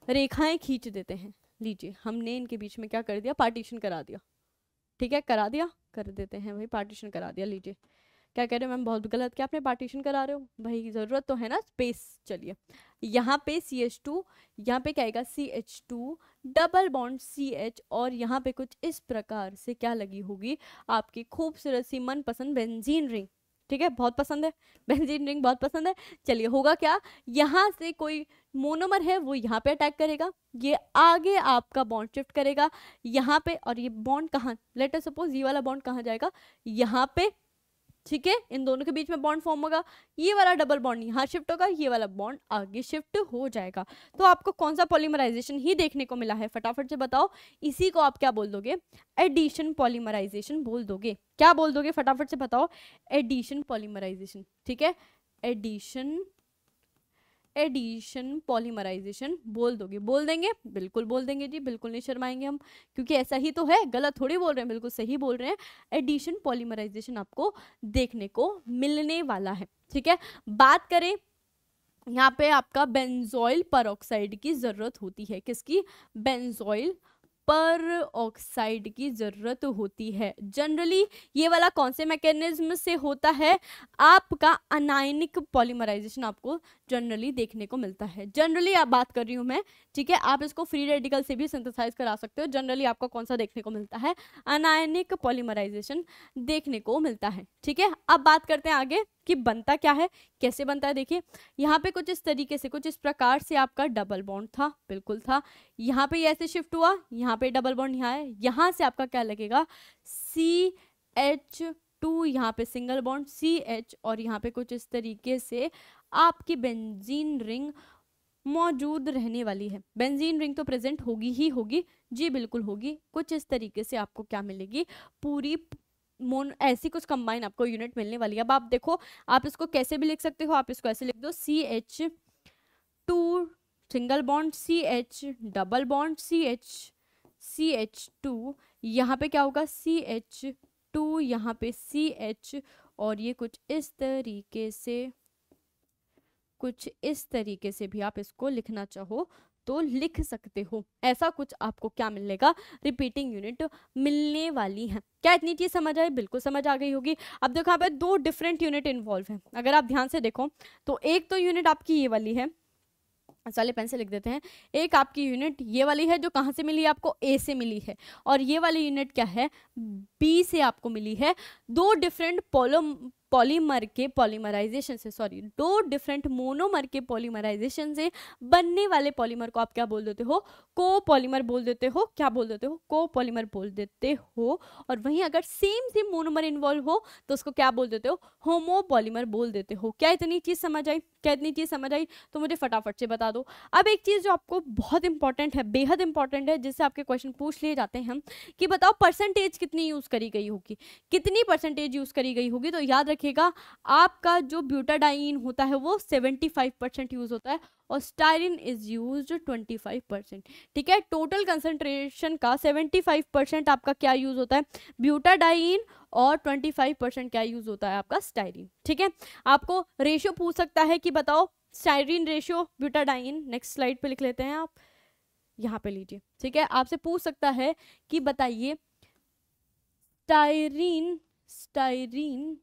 रेखाएं खींच देते हैं। लीजिए हमने इनके बीच में क्या कर दिया, पार्टीशन करा दिया, ठीक है, करा दिया, कर देते हैं भाई, पार्टीशन करा दिया। लीजिए क्या कह रहे हो मैम, बहुत गलत, क्या आपने पार्टीशन करा रहे हो भाई, जरूरत तो है ना स्पेस। चलिए यहाँ पे CH2, यहाँ पे क्या आएगा CH2 डबल बॉन्ड CH, और यहाँ पे कुछ इस प्रकार से क्या लगी होगी आपकी खूबसूरत सी मनपसंद बेंजीन रिंग, ठीक है, बहुत पसंद है बेंजीन रिंग, बहुत पसंद है। चलिए होगा क्या, यहाँ से कोई मोनोमर है वो यहाँ पे अटैक करेगा, ये आगे आपका बॉन्ड शिफ्ट करेगा यहाँ पे, और ये बॉन्ड कहाँ, लेट अस सपोज ये वाला बॉन्ड कहाँ जाएगा, यहाँ पे, ठीक है, इन दोनों के बीच में बॉन्ड फॉर्म होगा, ये वाला डबल बॉन्ड यहाँ शिफ्ट होगा, ये वाला बॉन्ड आगे शिफ्ट हो जाएगा। तो आपको कौन सा पॉलीमराइजेशन ही देखने को मिला है, फटाफट से बताओ। इसी को आप क्या बोल दोगे, एडिशन पॉलीमराइजेशन बोल दोगे। क्या बोल दोगे, फटाफट से बताओ, एडिशन पॉलीमराइजेशन, ठीक है, एडिशन पॉलीमराइजेशन बोल दोगे, बोल देंगे, बिल्कुल बोल देंगे जी, बिल्कुल नहीं शर्माएंगे हम, क्योंकि ऐसा ही तो है, गलत थोड़ी बोल रहे हैं, बिल्कुल सही बोल रहे हैं। एडिशन पॉलीमराइजेशन आपको देखने को मिलने वाला है, ठीक है। बात करें यहाँ पे आपका बेंजोइल परऑक्साइड की जरूरत होती है, किसकी, बेंजोइल पर ऑक्साइड की जरूरत होती है। जनरली ये वाला कौन से मैकेनिज्म से होता है, आपका अनायनिक पॉलीमराइजेशन आपको जनरली देखने को मिलता है। जनरली आप बात कर रही हूं मैं, ठीक है, आप इसको फ्री रेडिकल से भी सिंथेसाइज करा सकते हो। जनरली आपको कौन सा देखने को मिलता है, अनायनिक पॉलीमराइजेशन देखने को मिलता है, ठीक है। अब बात करते हैं आगे कि बनता क्या है, कैसे बनता है। देखिए यहाँ पे कुछ इस तरीके से, कुछ इस प्रकार से आपका डबल बॉन्ड था, बिल्कुल था, यहाँ पे ऐसे शिफ्ट हुआ, यहाँ पे डबल बॉन्ड यहाँ है, यहाँ से आपका क्या लगेगा CH2, यहाँ पे सिंगल बॉन्ड CH, और यहाँ पे कुछ इस तरीके से आपकी बेंजीन रिंग मौजूद रहने वाली है। बेंजीन रिंग तो प्रेजेंट होगी ही होगी जी, बिल्कुल होगी। कुछ इस तरीके से आपको क्या मिलेगी, पूरी ऐसी कुछ कंबाइन आपको यूनिट मिलने वाली है। अब आप देखो, आप इसको कैसे भी लिख सकते हो, आप इसको ऐसे लिख दो, CH2 single bond CH double bond CH2, यहाँ पे क्या होगा CH2, यहाँ पे CH, और ये कुछ इस तरीके से भी आप इसको लिखना चाहो तो लिख सकते हो। ऐसा कुछ आपको क्या मिलेगा, रिपीटिंग यूनिट मिलने वाली है। क्या इतनी चीज समझ आई, बिल्कुल समझ आ गई होगी। अब देखो यहाँ पे दो डिफरेंट यूनिट इन्वॉल्व है, अगर आप ध्यान से देखो तो एक तो यूनिट आपकी ये वाली है, चलिए पेन से लिख देते हैं, एक आपकी यूनिट ये वाली है जो कहाँ से मिली है आपको, A से मिली है, और ये वाली यूनिट क्या है, B से आपको मिली है। दो डिफरेंट पॉलीमर के पॉलीमराइजेशन से, सॉरी, दो डिफरेंट मोनोमर के पॉलीमराइजेशन से बनने वाले पॉलीमर को आप क्या बोल देते हो, कोपॉलीमर बोल देते हो। क्या बोल देते हो, कोपॉलीमर बोल देते हो। और वहीं अगर सेम मोनोमर इन्वॉल्व हो तो उसको क्या बोल देते हो, होमोपॉलीमर बोल देते हो। क्या इतनी चीज समझ आई, क्या इतनी चीज समझ आई, तो मुझे फटाफट से बता दो। अब एक चीज जो आपको बहुत इंपॉर्टेंट है, बेहद इंपॉर्टेंट है, जिससे आपके क्वेश्चन पूछ लिए जाते हैं कि बताओ परसेंटेज कितनी यूज करी गई होगी, कितनी परसेंटेज यूज करी गई होगी। तो याद रखिएगा आपका जो ब्यूटाडाइन होता है वो 75% यूज होता है, और स्टाइरिन इज यूज्ड 25%, ठीक है। टोटल कंसंट्रेशन का 75% आपका क्या यूज होता है, ब्यूटाडाइन, और 25% क्या यूज होता है आपका स्टाइरिन, ठीक है। आपको रेशियो पूछ सकता है कि बताओ styrene ratio butadiene, next slide पे लिख लेते हैं, आप यहाँ पे लीजिए, ठीक है। आपसे पूछ सकता है कि बताइए स्टाइरिन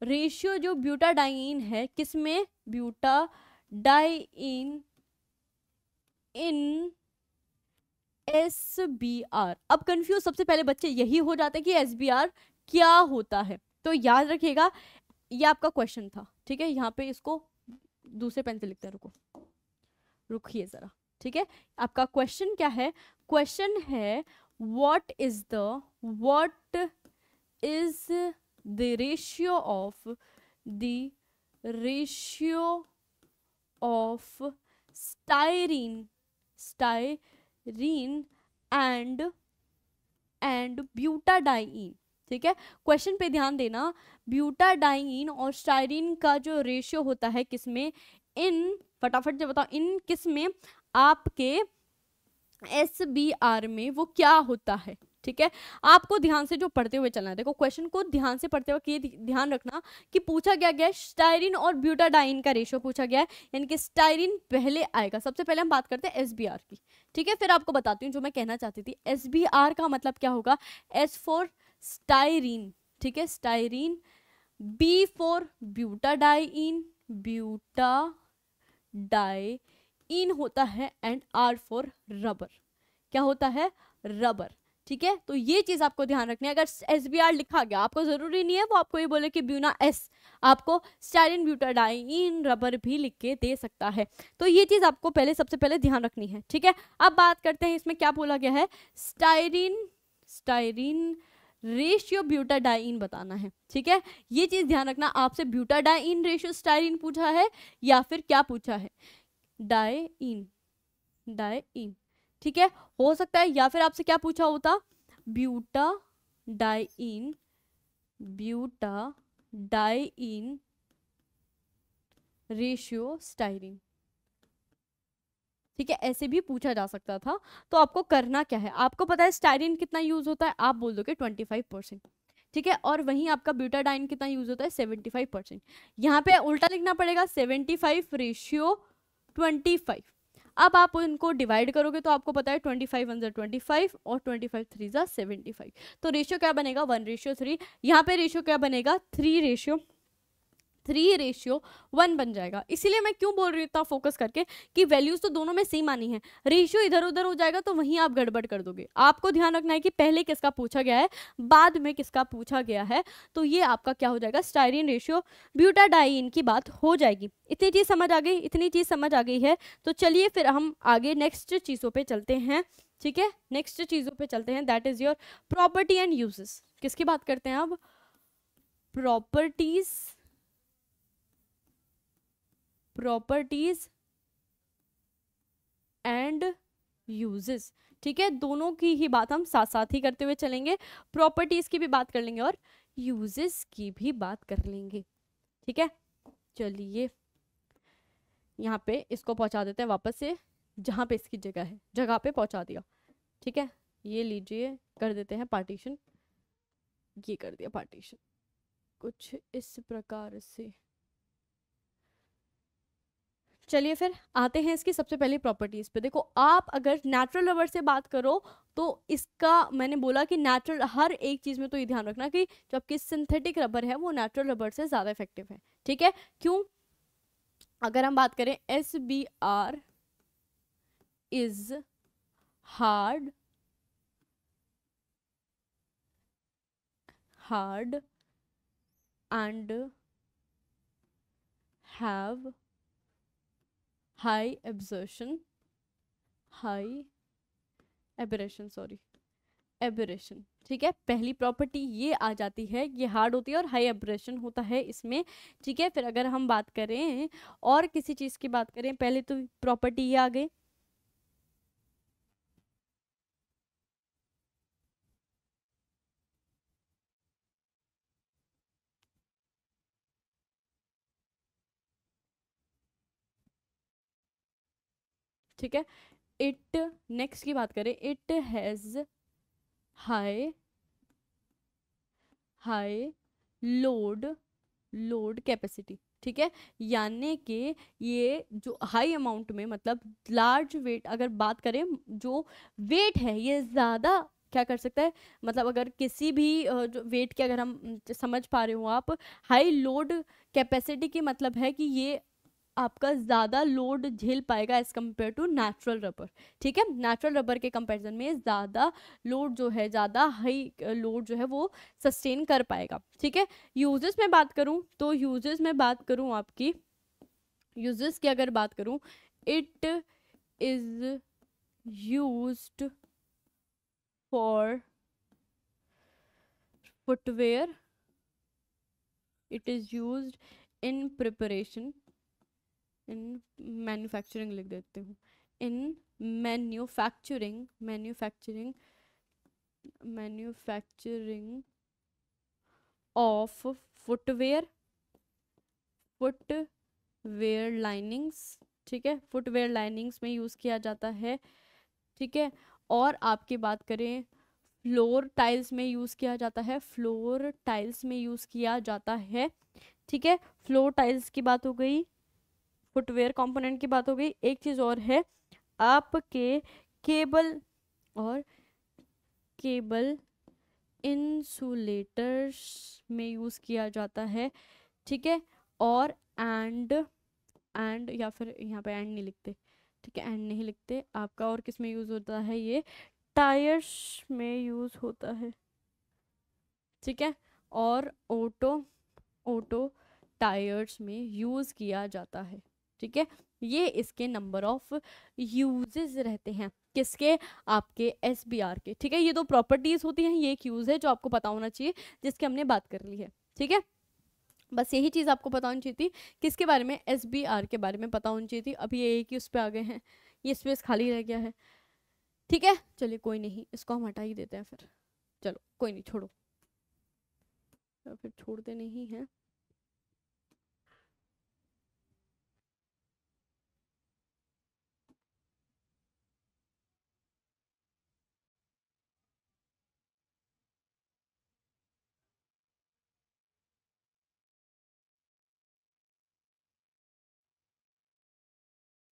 रेशियो जो ब्यूटाडाइन है किसमें, ब्यूटाडाइन इन SBR। अब कंफ्यूज सबसे पहले बच्चे यही हो जाते हैं कि SBR क्या होता है। तो याद रखिएगा ये आपका क्वेश्चन था, ठीक है। यहाँ पे इसको दूसरे पेन से लिखते हैं, रुकिए जरा, ठीक है। आपका क्वेश्चन क्या है, क्वेश्चन है what is the ratio of styrene and butadiene. ठीक है, क्वेश्चन पे ध्यान देना, ब्यूटाडाइन और स्टाइरीन का जो रेशियो होता है किसमें, इन, फटाफट से बताओ, इन किसमें, आपके SBR में वो क्या होता है। ठीक है, आपको ध्यान से जो पढ़ते हुए चलना है, देखो क्वेश्चन को ध्यान से पढ़ते हुए ध्यान रखना कि पूछा क्या गया है, स्टाइरिन और ब्यूटाडाइन का रेशियो पूछा गया है, यानी कि स्टाइरिन पहले आएगा। सबसे पहले हम बात करते हैं SBR की। ठीक है, फिर आपको बताती हूँ जो मैं कहना चाहती थी। SBR का मतलब क्या होगा, S फॉर स्टाइरिन, ठीक है, styrene, B for butadiene, butadiene होता है, एंड R फॉर रबर, क्या होता है, रबर। ठीक है, तो ये चीज आपको ध्यान रखनी है। अगर SBR लिखा गया, आपको जरूरी नहीं है वो आपको ये बोले कि ब्यूना S, आपको स्टाइरिन ब्यूटाडाइन रबर भी लिख के दे सकता है। तो ये चीज आपको पहले, सबसे पहले ध्यान रखनी है। ठीक है, अब बात करते हैं इसमें क्या बोला गया है, स्टाइरिन रेशियो ब्यूटाडाइन बताना है। ठीक है, ये चीज ध्यान रखना, आपसे ब्यूटाडाइन रेशियो स्टाइरिन पूछा है या फिर क्या पूछा है, डाइन। ठीक है, हो सकता है या फिर आपसे क्या पूछा होता, ब्यूटाडाइन रेशियो स्टाइरिन। ठीक है, ऐसे भी पूछा जा सकता था। तो आपको करना क्या है, आपको पता है स्टाइरिन कितना यूज होता है, आप बोल दोगे 25%। ठीक है, और वहीं आपका ब्यूटाडाइन कितना यूज होता है, 75%। यहाँ पे उल्टा लिखना पड़ेगा, 75/25। अब आप उनको डिवाइड करोगे तो आपको पता है 25 1 25 और 25 3 75। तो रेशियो क्या बनेगा, 1:3। यहाँ पे रेशियो क्या बनेगा, 3:1 बन जाएगा। इसीलिए मैं क्यों बोल रही था फोकस करके कि वैल्यूज तो दोनों में सेम आनी है, रेशियो इधर उधर हो जाएगा तो वहीं आप गड़बड़ कर दोगे। आपको ध्यान रखना है कि पहले किसका पूछा गया है, बाद में किसका पूछा गया है। तो ये आपका क्या हो जाएगा, स्टाइरिन रेशियो ब्यूटाडाइन की बात हो जाएगी। इतनी चीज समझ आ गई, इतनी चीज समझ आ गई है। तो चलिए फिर हम आगे नेक्स्ट चीजों पे चलते हैं। ठीक है, नेक्स्ट चीजों पे चलते हैं, that is your property and uses. किसकी बात करते हैं अब, प्रॉपर्टीज एंड यूजेस। ठीक है, दोनों की ही बात हम साथ साथ ही करते हुए चलेंगे, प्रॉपर्टीज की भी बात कर लेंगे और यूजेस की भी बात कर लेंगे। ठीक है, चलिए यहाँ पे इसको पहुंचा देते हैं वापस से जहाँ पे इसकी जगह है, जगह पे पहुंचा दिया। ठीक है, ये लीजिए, कर देते हैं पार्टीशन, ये कर दिया पार्टीशन कुछ इस प्रकार से। चलिए फिर आते हैं इसकी सबसे पहली प्रॉपर्टीज पे। देखो, आप अगर नेचुरल रबर से बात करो तो इसका, मैंने बोला कि नेचुरल, हर एक चीज में तो ये ध्यान रखना कि जो आपकी सिंथेटिक रबर है वो नेचुरल रबर से ज्यादा इफेक्टिव है। ठीक है, क्यों, अगर हम बात करें SBR is hard and have high abrasion. ठीक है, पहली प्रॉपर्टी ये आ जाती है, ये हार्ड होती है और हाई एब्रेशन होता है इसमें। ठीक है, फिर अगर हम बात करें और किसी चीज की बात करें, पहले तो प्रॉपर्टी ये आ गई, ठीक है, इट, नेक्स्ट की बात करें, it has high load capacity. ठीक है, यानी कि ये जो हाई अमाउंट में, मतलब लार्ज वेट, अगर बात करें जो वेट है ये ज़्यादा क्या कर सकता है, मतलब अगर किसी भी जो वेट के, अगर हम समझ पा रहे हो आप, हाई लोड कैपेसिटी की मतलब है कि ये आपका ज़्यादा लोड झेल पाएगा as compare to natural rubber. ठीक है, नेचुरल रबर के कंपैरिजन में ज़्यादा लोड जो है, ज़्यादा हाई लोड जो है वो सस्टेन कर पाएगा। ठीक है, यूजेस में बात करूं तो यूजेस में बात करूं आपकी, यूजेस की अगर बात करूं, it is used for footwear, it is used in preparation, in manufacturing लिख देती हूँ, in manufacturing manufacturing of footwear, footwear linings, ठीक है, फुटवेयर लाइनिंग्स में यूज़ किया जाता है, ठीक है। और आपकी बात करें फ्लोर टाइल्स में यूज़ किया जाता है, फ्लोर टाइल्स में यूज़ किया जाता है, ठीक है। फ्लोर टाइल्स की बात हो गई, फुटवेयर कंपोनेंट की बात हो गई। एक चीज़ और है, आपके केबल और केबल इंसुलेटर्स में यूज़ किया जाता है, ठीक है। और एंड या फिर यहाँ पे एंड नहीं लिखते, ठीक है, एंड नहीं लिखते आपका। और किस में यूज़ होता है, ये टायर्स में यूज़ होता है, ठीक है। और ऑटो टायर्स में यूज़ किया जाता है, ठीक है। ये इसके नंबर ऑफ यूजेस रहते हैं, किसके, आपके SBR के, ठीक है। ये दो प्रॉपर्टीज होती हैं, ये एक यूज है जो आपको पता होना चाहिए, जिसकी हमने बात कर ली है, ठीक है। बस यही चीज़ आपको पता होनी चाहिए थी, किसके बारे में, SBR के बारे में पता होनी चाहिए थी। अभी ये एक ही उस पर आ गए हैं, ये स्पेस खाली रह गया है, ठीक है। चलिए कोई नहीं, इसको हम हटा ही देते हैं फिर, चलो कोई नहीं, छोड़ो, या फिर छोड़ते नहीं हैं।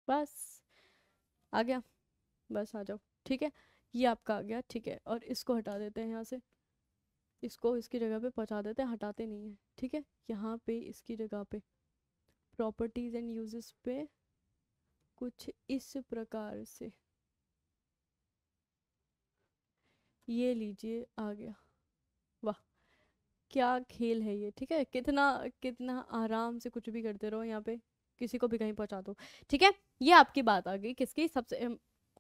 बस आ गया, बस आ जाओ, ठीक है। ये आपका आ गया, ठीक है। और इसको हटा देते हैं यहाँ से, इसको इसकी जगह पे पहुँचा देते हैं, हटाते नहीं है, ठीक है। यहाँ पे इसकी जगह पे प्रॉपर्टीज एंड यूजेस पे कुछ इस प्रकार से, ये लीजिए आ गया। वाह क्या खेल है ये, ठीक है। कितना कितना आराम से कुछ भी करते रहो यहाँ पे, किसी को भी कहीं पहुंचा दो, ठीक है। ये आपकी बात आ गई, किसकी, सबसे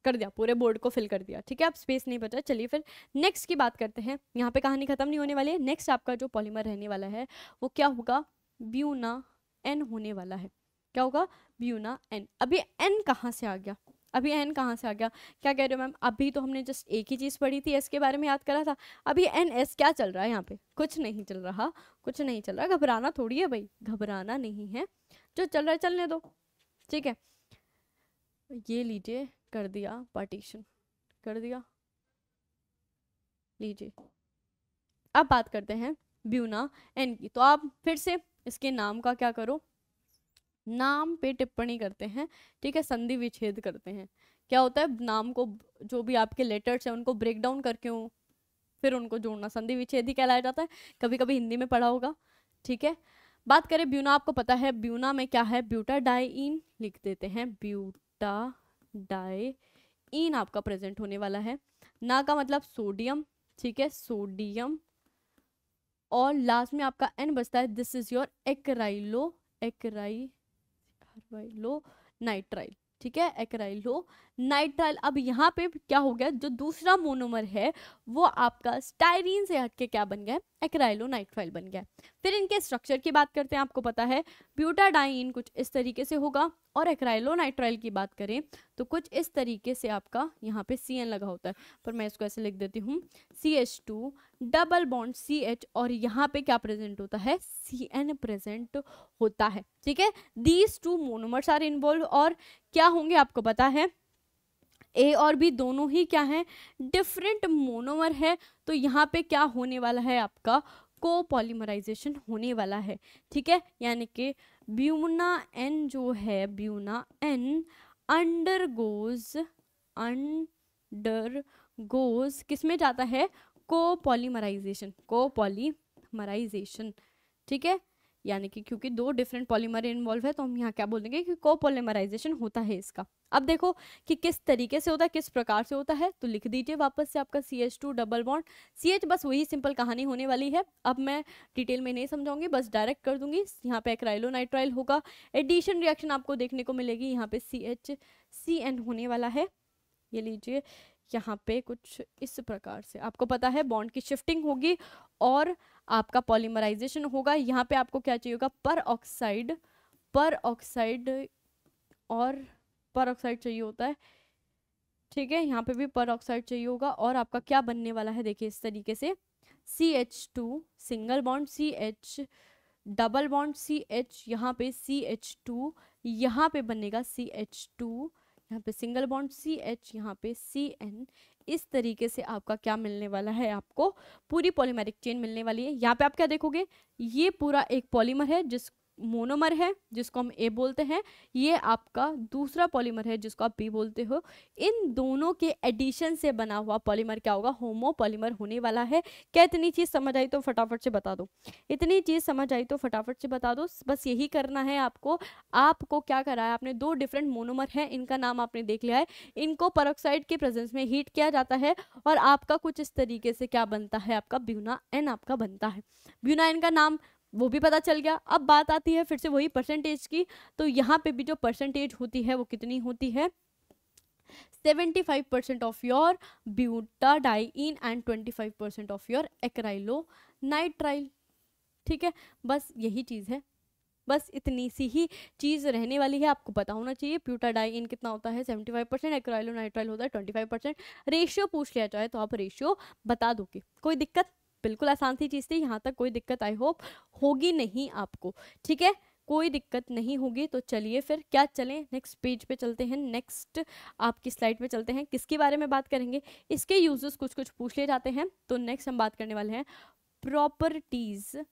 कर दिया, पूरे बोर्ड को फिल कर दिया, ठीक है। अब स्पेस नहीं बचा, चलिए फिर नेक्स्ट की बात करते हैं। यहाँ पे कहानी खत्म नहीं होने वाली है। नेक्स्ट आपका जो पॉलीमर रहने वाला है वो क्या होगा, ब्यूना एन होने वाला है। क्या होगा, ब्यूना एन। अभी एन कहाँ से आ गया, अभी एन कहाँ से आ गया, क्या कह रहे हो मैम, अभी तो हमने जस्ट एक ही चीज़ पढ़ी थी, एस के बारे में याद करा था। अभी एन एस क्या चल रहा है यहाँ पे, कुछ नहीं चल रहा, कुछ नहीं चल रहा। घबराना थोड़ी है भाई, घबराना नहीं है, जो चल रहा है चलने दो, ठीक है। ये लीजिए, कर दिया पार्टीशन, कर दिया, लीजिए। अब बात करते हैं ब्यूना एन की। तो आप फिर से इसके नाम का क्या करो, नाम पे टिप्पणी करते हैं, ठीक है, संधि विच्छेद करते हैं। क्या होता है, नाम को, जो भी आपके लेटर्स हैं उनको ब्रेक डाउन करके फिर उनको जोड़ना, संधि विच्छेद ही कहलाया जाता है। कभी कभी हिंदी में पढ़ा होगा, ठीक है। बात करें ब्यूना, आपको पता है ब्यूना में क्या है, ब्यूटाडाइइन लिख देते हैं, ब्यूटाडाइइन आपका प्रेजेंट होने वाला है। ना का मतलब सोडियम, ठीक है, सोडियम। और लास्ट में आपका एन बचता है, this is your acrylo nitrile, ठीक है, एक्राइलो नाइट्राइल। अब यहाँ पे क्या हो गया, जो दूसरा मोनोमर है वो आपका स्टाइरीन से हटके क्या बन गया, एक्राइलो नाइट्राइल बन गया। फिर इनके स्ट्रक्चर की बात करते हैं। आपको पता है ब्यूटाडाइन कुछ इस तरीके से होगा, और एक्राइलो नाइट्राइल की बात करें तो कुछ इस तरीके से आपका यहाँ पे CN लगा होता है, पर मैं इसको ऐसे लिख देती हूँ, CH2 डबल बॉन्ड CH, और यहाँ पे क्या प्रेजेंट होता है, CN प्रेजेंट होता है, ठीक है। These two monomers are involve, और क्या होंगे आपको पता है, A और B दोनों ही क्या है, डिफरेंट मोनोमर है। तो यहाँ पे क्या होने वाला है, आपका कोपॉलीमराइजेशन होने वाला है, ठीक है। यानी कि ब्यूना N जो है, ब्यूना N अंडरगोज किस में जाता है, कोपॉलीमराइजेशन, ठीक है। यानी कि क्योंकि दो डिफरेंट पॉलीमर इन्वॉल्व है तो हम यहाँ क्या बोलेंगे कि कोपॉलीमराइजेशन होता है इसका। अब देखो कि किस तरीके से होता है, किस प्रकार से होता है, तो लिख दीजिए वापस से आपका CH2 डबल बॉन्ड CH, बस वही सिंपल कहानी होने वाली है। अब मैं डिटेल में नहीं समझाऊंगी, बस डायरेक्ट कर दूंगी। यहाँ पे एक्राइलो नाइट्राइल होगा, एडिशन रिएक्शन आपको देखने को मिलेगी, यहाँ पे CH-CN होने वाला है। ये लीजिए, यहाँ पे कुछ इस प्रकार से आपको पता है बॉन्ड की शिफ्टिंग होगी और आपका पॉलीमराइजेशन होगा। यहाँ पे आपको क्या चाहिए होगा, पर ऑक्साइड चाहिए होता है, ठीक है, यहाँ पे भी पर ऑक्साइड चाहिए होगा और आपका क्या बनने वाला है, देखिए इस तरीके से CH2 single bond, CH double bond, CH यहाँ पे CH2, यहाँ पे बनेगा CH2, यहाँ पे सिंगल बॉन्ड CH, यहाँ पे CN। इस तरीके से आपका क्या मिलने वाला है, आपको पूरी पॉलीमेरिक चेन मिलने वाली है। यहाँ पे आप क्या देखोगे, ये पूरा एक पॉलीमर है जिस मोनोमर है जिसको हम A बोलते हैं, ये आपका दूसरा पॉलीमर है जिसको आप B बोलते हो। इन दोनों के एडिशन से बना हुआ पॉलीमर क्या होगा, होमो पॉलीमर होने वाला है। क्या इतनी चीज समझ आई तो फटाफट से बता दो, इतनी चीज समझ आई तो फटाफट से बता दो। बस यही करना है आपको। आपको क्या करा है, आपने दो डिफरेंट मोनोमर है, इनका नाम आपने देख लिया है, इनको पेरोक्साइड के प्रेजेंस में हीट किया जाता है और आपका कुछ इस तरीके से क्या बनता है, आपका ब्यूना एन आपका बनता है। ब्यूना एन का नाम वो भी पता चल गया। अब बात आती है फिर से वही परसेंटेज की, तो यहाँ पे भी जो परसेंटेज होती है वो कितनी होती है, 75% of your butadiene and 25% of your acrylonitrile. ठीक है, बस यही चीज़ है, बस इतनी सी ही चीज़ रहने वाली है, आपको पता होना चाहिए। ब्यूटाडाइइन कितना होता है 75%, एक्राइलोनाइट्राइल होता है 25%। रेशियो पूछ लिया जाए तो आप रेशियो बता दोगे, कोई दिक्कत, बिल्कुल आसान सी चीज़ थी, यहाँ तक कोई दिक्कत आई होप होगी नहीं आपको। ठीक है, कोई दिक्कत नहीं होगी। तो चलिए फिर क्या चलें, नेक्स्ट पेज पे चलते हैं, नेक्स्ट आपकी स्लाइड पे चलते हैं। किसके बारे में बात करेंगे, इसके यूजेस कुछ कुछ पूछ लिए जाते हैं। तो नेक्स्ट हम बात करने वाले हैं प्रॉपर्टीज।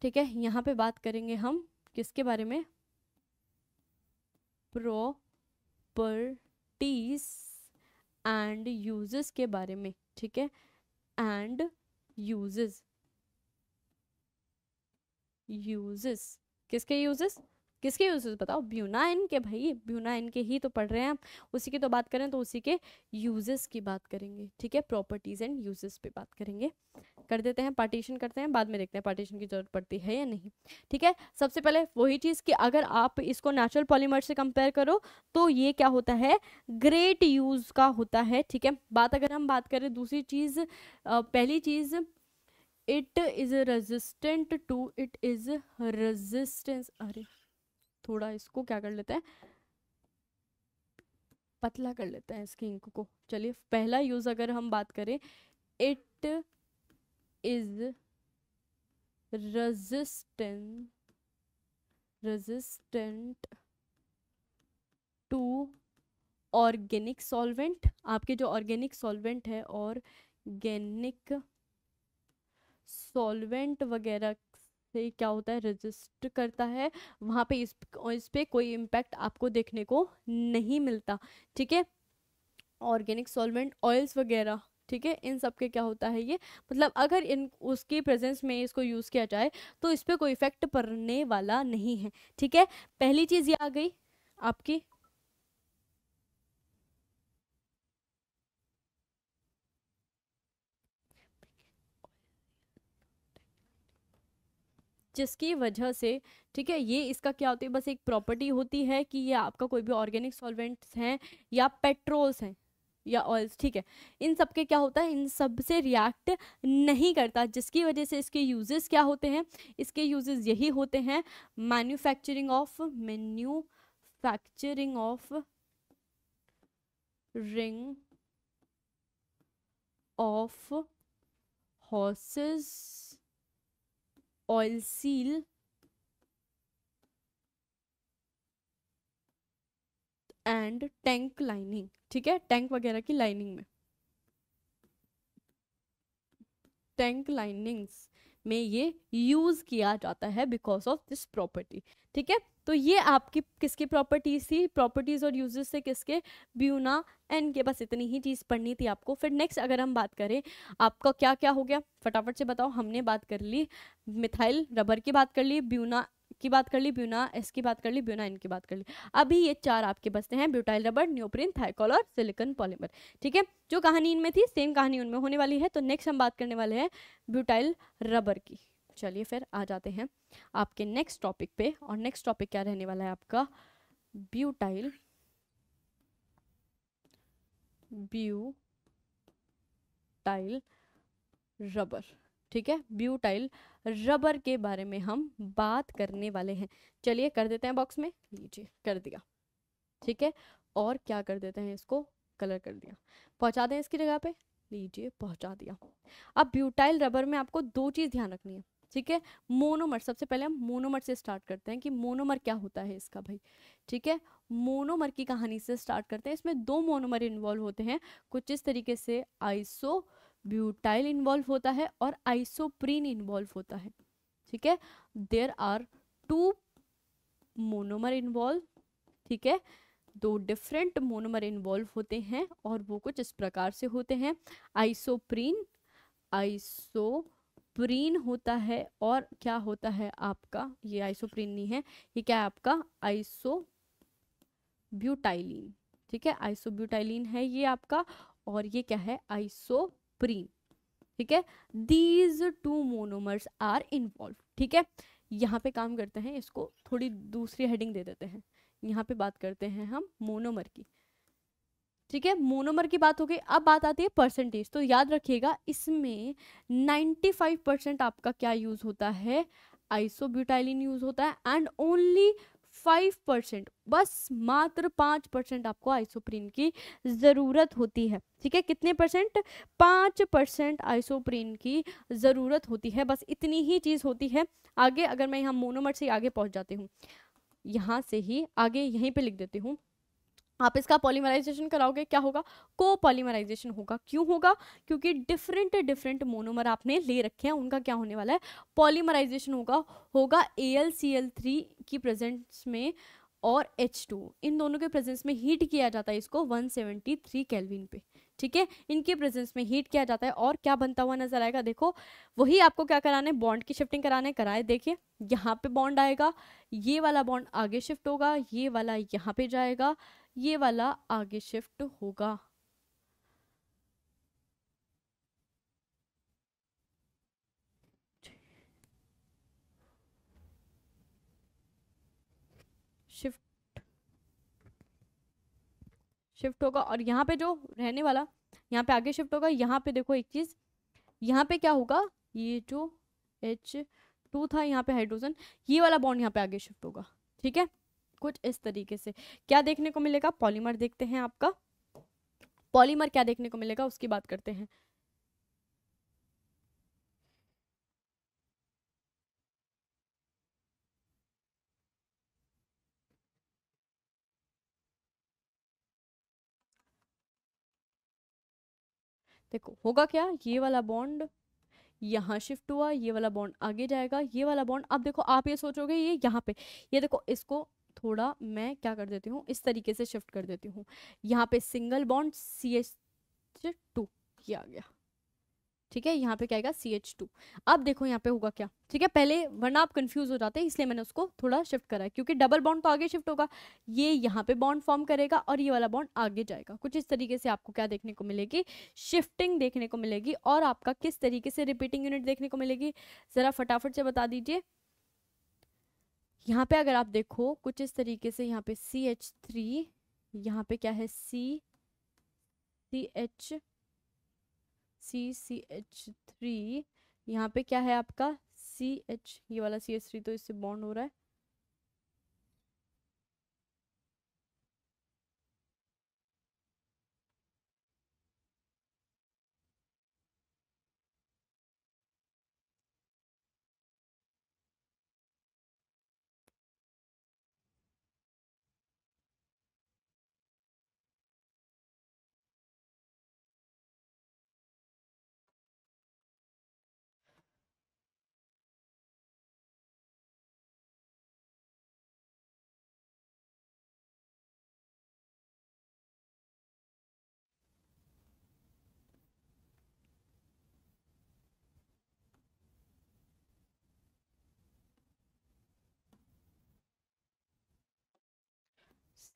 ठीक है, यहाँ पे बात करेंगे हम किसके बारे में, प्रॉपर्टीज एंड यूजेस के बारे में। ठीक है, एंड यूजेस, यूजेस किसके यूजेस, किसके यूजेस बताओ, ब्यूनाइन के, भाई ब्यूनाइन के ही तो पढ़ रहे हैं हम, उसी की तो बात करें तो उसी के यूजेस की बात करेंगे। ठीक है, प्रॉपर्टीज एंड यूजेस पे बात करेंगे। कर देते हैं, पार्टीशन करते हैं, बाद में देखते हैं पार्टीशन की जरूरत पड़ती है या नहीं। ठीक है, सबसे पहले वही चीज़ कि अगर आप इसको नेचुरल पॉलीमर से कंपेयर करो तो ये क्या होता है, ग्रेट यूज का होता है। ठीक है, बात अगर हम बात करें दूसरी चीज़, पहली चीज़ it is resistant to, it is resistance, अरे थोड़ा इसको क्या कर लेते हैं, पतला कर लेते हैं इसकी इंक को। चलिए, पहला यूज अगर हम बात करें, it is resistant to organic solvent. आपके जो ऑर्गेनिक सॉल्वेंट है, ऑर्गेनिक सॉल्वेंट वगैरह से क्या होता है, रेजिस्ट करता है, वहाँ पे इस पे कोई इम्पैक्ट आपको देखने को नहीं मिलता। ठीक है, ऑर्गेनिक सॉल्वेंट ऑयल्स वगैरह, ठीक है, इन सब के क्या होता है ये, मतलब अगर इन उसकी प्रेजेंस में इसको यूज़ किया जाए तो इस पर कोई इफेक्ट पड़ने वाला नहीं है। ठीक है, पहली चीज़ ये आ गई आपकी। जिसकी वजह से, ठीक है, ये इसका क्या होती है, बस एक प्रॉपर्टी होती है कि ये आपका कोई भी ऑर्गेनिक सॉल्वेंट्स हैं या पेट्रोल्स हैं या ऑयल्स, ठीक है, इन सब के क्या होता है, इन सब से रिएक्ट नहीं करता, जिसकी वजह से इसके यूजेस क्या होते हैं, इसके यूजेस यही होते हैं, manufacturing of ring of horses, oil seal and tank lining. ठीक है, टैंक वगैरह की लाइनिंग में, टैंक लाइनिंग्स में ये यूज किया जाता है बिकॉज ऑफ दिस प्रॉपर्टी। ठीक है, तो ये आपकी किसकी प्रॉपर्टीज थी, प्रॉपर्टीज और यूजेस से किसके, ब्यूना एन के। बस इतनी ही चीज पढ़नी थी आपको। फिर नेक्स्ट अगर हम बात करें, आपका क्या क्या हो गया फटाफट से बताओ। हमने बात कर ली मिथाइल रबर की, बात कर ली ब्यूना की, बात कर ली ब्यूना एस की, बात कर ली ब्यूना एन की, बात कर ली। अभी ये चार आपके बचते हैं, ब्यूटाइल रबर, नियोप्रीन, थाइकोल और सिलिकॉन पॉलीमर। ठीक है, जो कहानी इनमें थी सेम कहानी उनमें होने वाली है। तो नेक्स्ट हम बात करने वाले हैं ब्यूटाइल रबर की। चलिए फिर आ जाते हैं आपके नेक्स्ट टॉपिक पे, और नेक्स्ट टॉपिक क्या रहने वाला है आपका, ब्यूटाइल रबर। ठीक है, ब्यूटाइल रबर के बारे में हम बात करने वाले हैं। चलिए कर देते हैं बॉक्स में, लीजिए कर दिया। ठीक है, और क्या कर देते हैं, इसको कलर कर दिया, पहुंचा दें इसकी जगह पे, लीजिए पहुंचा दिया। अब ब्यूटाइल रबर में आपको दो चीज ध्यान रखनी है, ठीक है। मोनोमर, सबसे पहले हम मोनोमर से स्टार्ट करते हैं कि मोनोमर क्या होता है इसका भाई, ठीक है। मोनोमर की कहानी से स्टार्ट करते हैं। इसमें दो मोनोमर इन्वॉल्व होते हैं कुछ इस तरीके से, आइसो ब्यूटाइल इन्वॉल्व होता है और आइसोप्रीन इन्वॉल्व होता है, ठीक है। There are two monomer involve, ठीक है, दो डिफरेंट मोनोमर इन्वॉल्व होते हैं और वो कुछ इस प्रकार से होते हैं। आइसोप्रीन, आइसोप्रीन होता है, और क्या होता है आपका, ये आइसोप्रीन नहीं है, ये क्या है आपका, आइसोब्यूटाइलिन, ठीक है, आइसोब्यूटाइलिन है ये आपका, और ये क्या है, आइसोप्रीन, ठीक है। These two monomers are involve, ठीक है। यहाँ पे काम करते हैं, इसको थोड़ी दूसरी हेडिंग दे देते हैं, यहाँ पे बात करते हैं हम मोनोमर की, ठीक है। मोनोमर की बात हो गई, अब बात आती है परसेंटेज। तो याद रखिएगा इसमें 95% आपका क्या यूज होता है, आइसोब्यूटाइलिन यूज होता है, एंड ओनली 5%, बस मात्र 5% आपको आइसोप्रीन की जरूरत होती है, ठीक है। कितने परसेंट, 5% आइसोप्रीन की जरूरत होती है, बस इतनी ही चीज होती है। आगे अगर मैं यहाँ मोनोमर से आगे पहुंच जाती हूँ, यहाँ से ही आगे यहीं पे लिख देती हूँ, आप इसका पॉलीमराइजेशन कराओगे, क्या होगा, कोपॉलीमराइजेशन होगा। क्यों होगा, क्योंकि डिफरेंट डिफरेंट मोनोमर आपने ले रखे हैं, उनका क्या होने वाला है, पॉलीमराइजेशन होगा AlCl3 की प्रेजेंस में और H2, इन दोनों के प्रेजेंस में हीट किया जाता है इसको 173 केल्विन पे, ठीक है। इनके प्रेजेंस में हीट किया जाता है और क्या बनता हुआ नजर आएगा, देखो वही आपको क्या कराने, बॉन्ड की शिफ्टिंग कराने, कराए, देखिए यहाँ पे बॉन्ड आएगा, ये वाला बॉन्ड आगे शिफ्ट होगा, ये वाला यहाँ पे जाएगा, ये वाला आगे शिफ्ट होगा, शिफ्ट शिफ्ट होगा, और यहाँ पे जो रहने वाला यहाँ पे आगे शिफ्ट होगा। यहाँ पे देखो एक चीज, यहाँ पे क्या होगा, ये जो H2 था यहाँ पे हाइड्रोजन, ये वाला बॉन्ड यहाँ पे आगे शिफ्ट होगा, ठीक है। कुछ इस तरीके से क्या देखने को मिलेगा, पॉलीमर देखते हैं आपका, पॉलीमर क्या देखने को मिलेगा उसकी बात करते हैं। देखो होगा क्या, ये वाला बॉन्ड यहाँ शिफ्ट हुआ, ये वाला बॉन्ड आगे जाएगा, ये वाला बॉन्ड, अब देखो आप ये सोचोगे ये यहाँ पे, ये देखो इसको थोड़ा मैं क्या कर देती हूँ, इस तरीके से शिफ्ट कर देती हूँ, यहाँ पे सिंगल बॉन्ड CH2 ये आ गया, ठीक है। यहाँ पे क्या आएगा, CH2। अब देखो यहाँ पे होगा क्या, ठीक है, पहले वरना आप कंफ्यूज हो जाते हैं, इसलिए मैंने उसको थोड़ा शिफ्ट करा है, क्योंकि डबल बॉन्ड तो आगे शिफ्ट होगा, ये यहाँ पे बॉन्ड फॉर्म करेगा और ये वाला बॉन्ड आगे जाएगा। कुछ इस तरीके से आपको क्या देखने को मिलेगी, शिफ्टिंग देखने को मिलेगी। और आपका किस तरीके से रिपीटिंग यूनिट देखने को मिलेगी, जरा फटाफट से बता दीजिए। यहाँ पे अगर आप देखो कुछ इस तरीके से, यहाँ पे CH3, यहाँ पे क्या है, CH3, यहाँ पे क्या है आपका CH, ये वाला CH3 तो इससे बॉन्ड हो रहा है,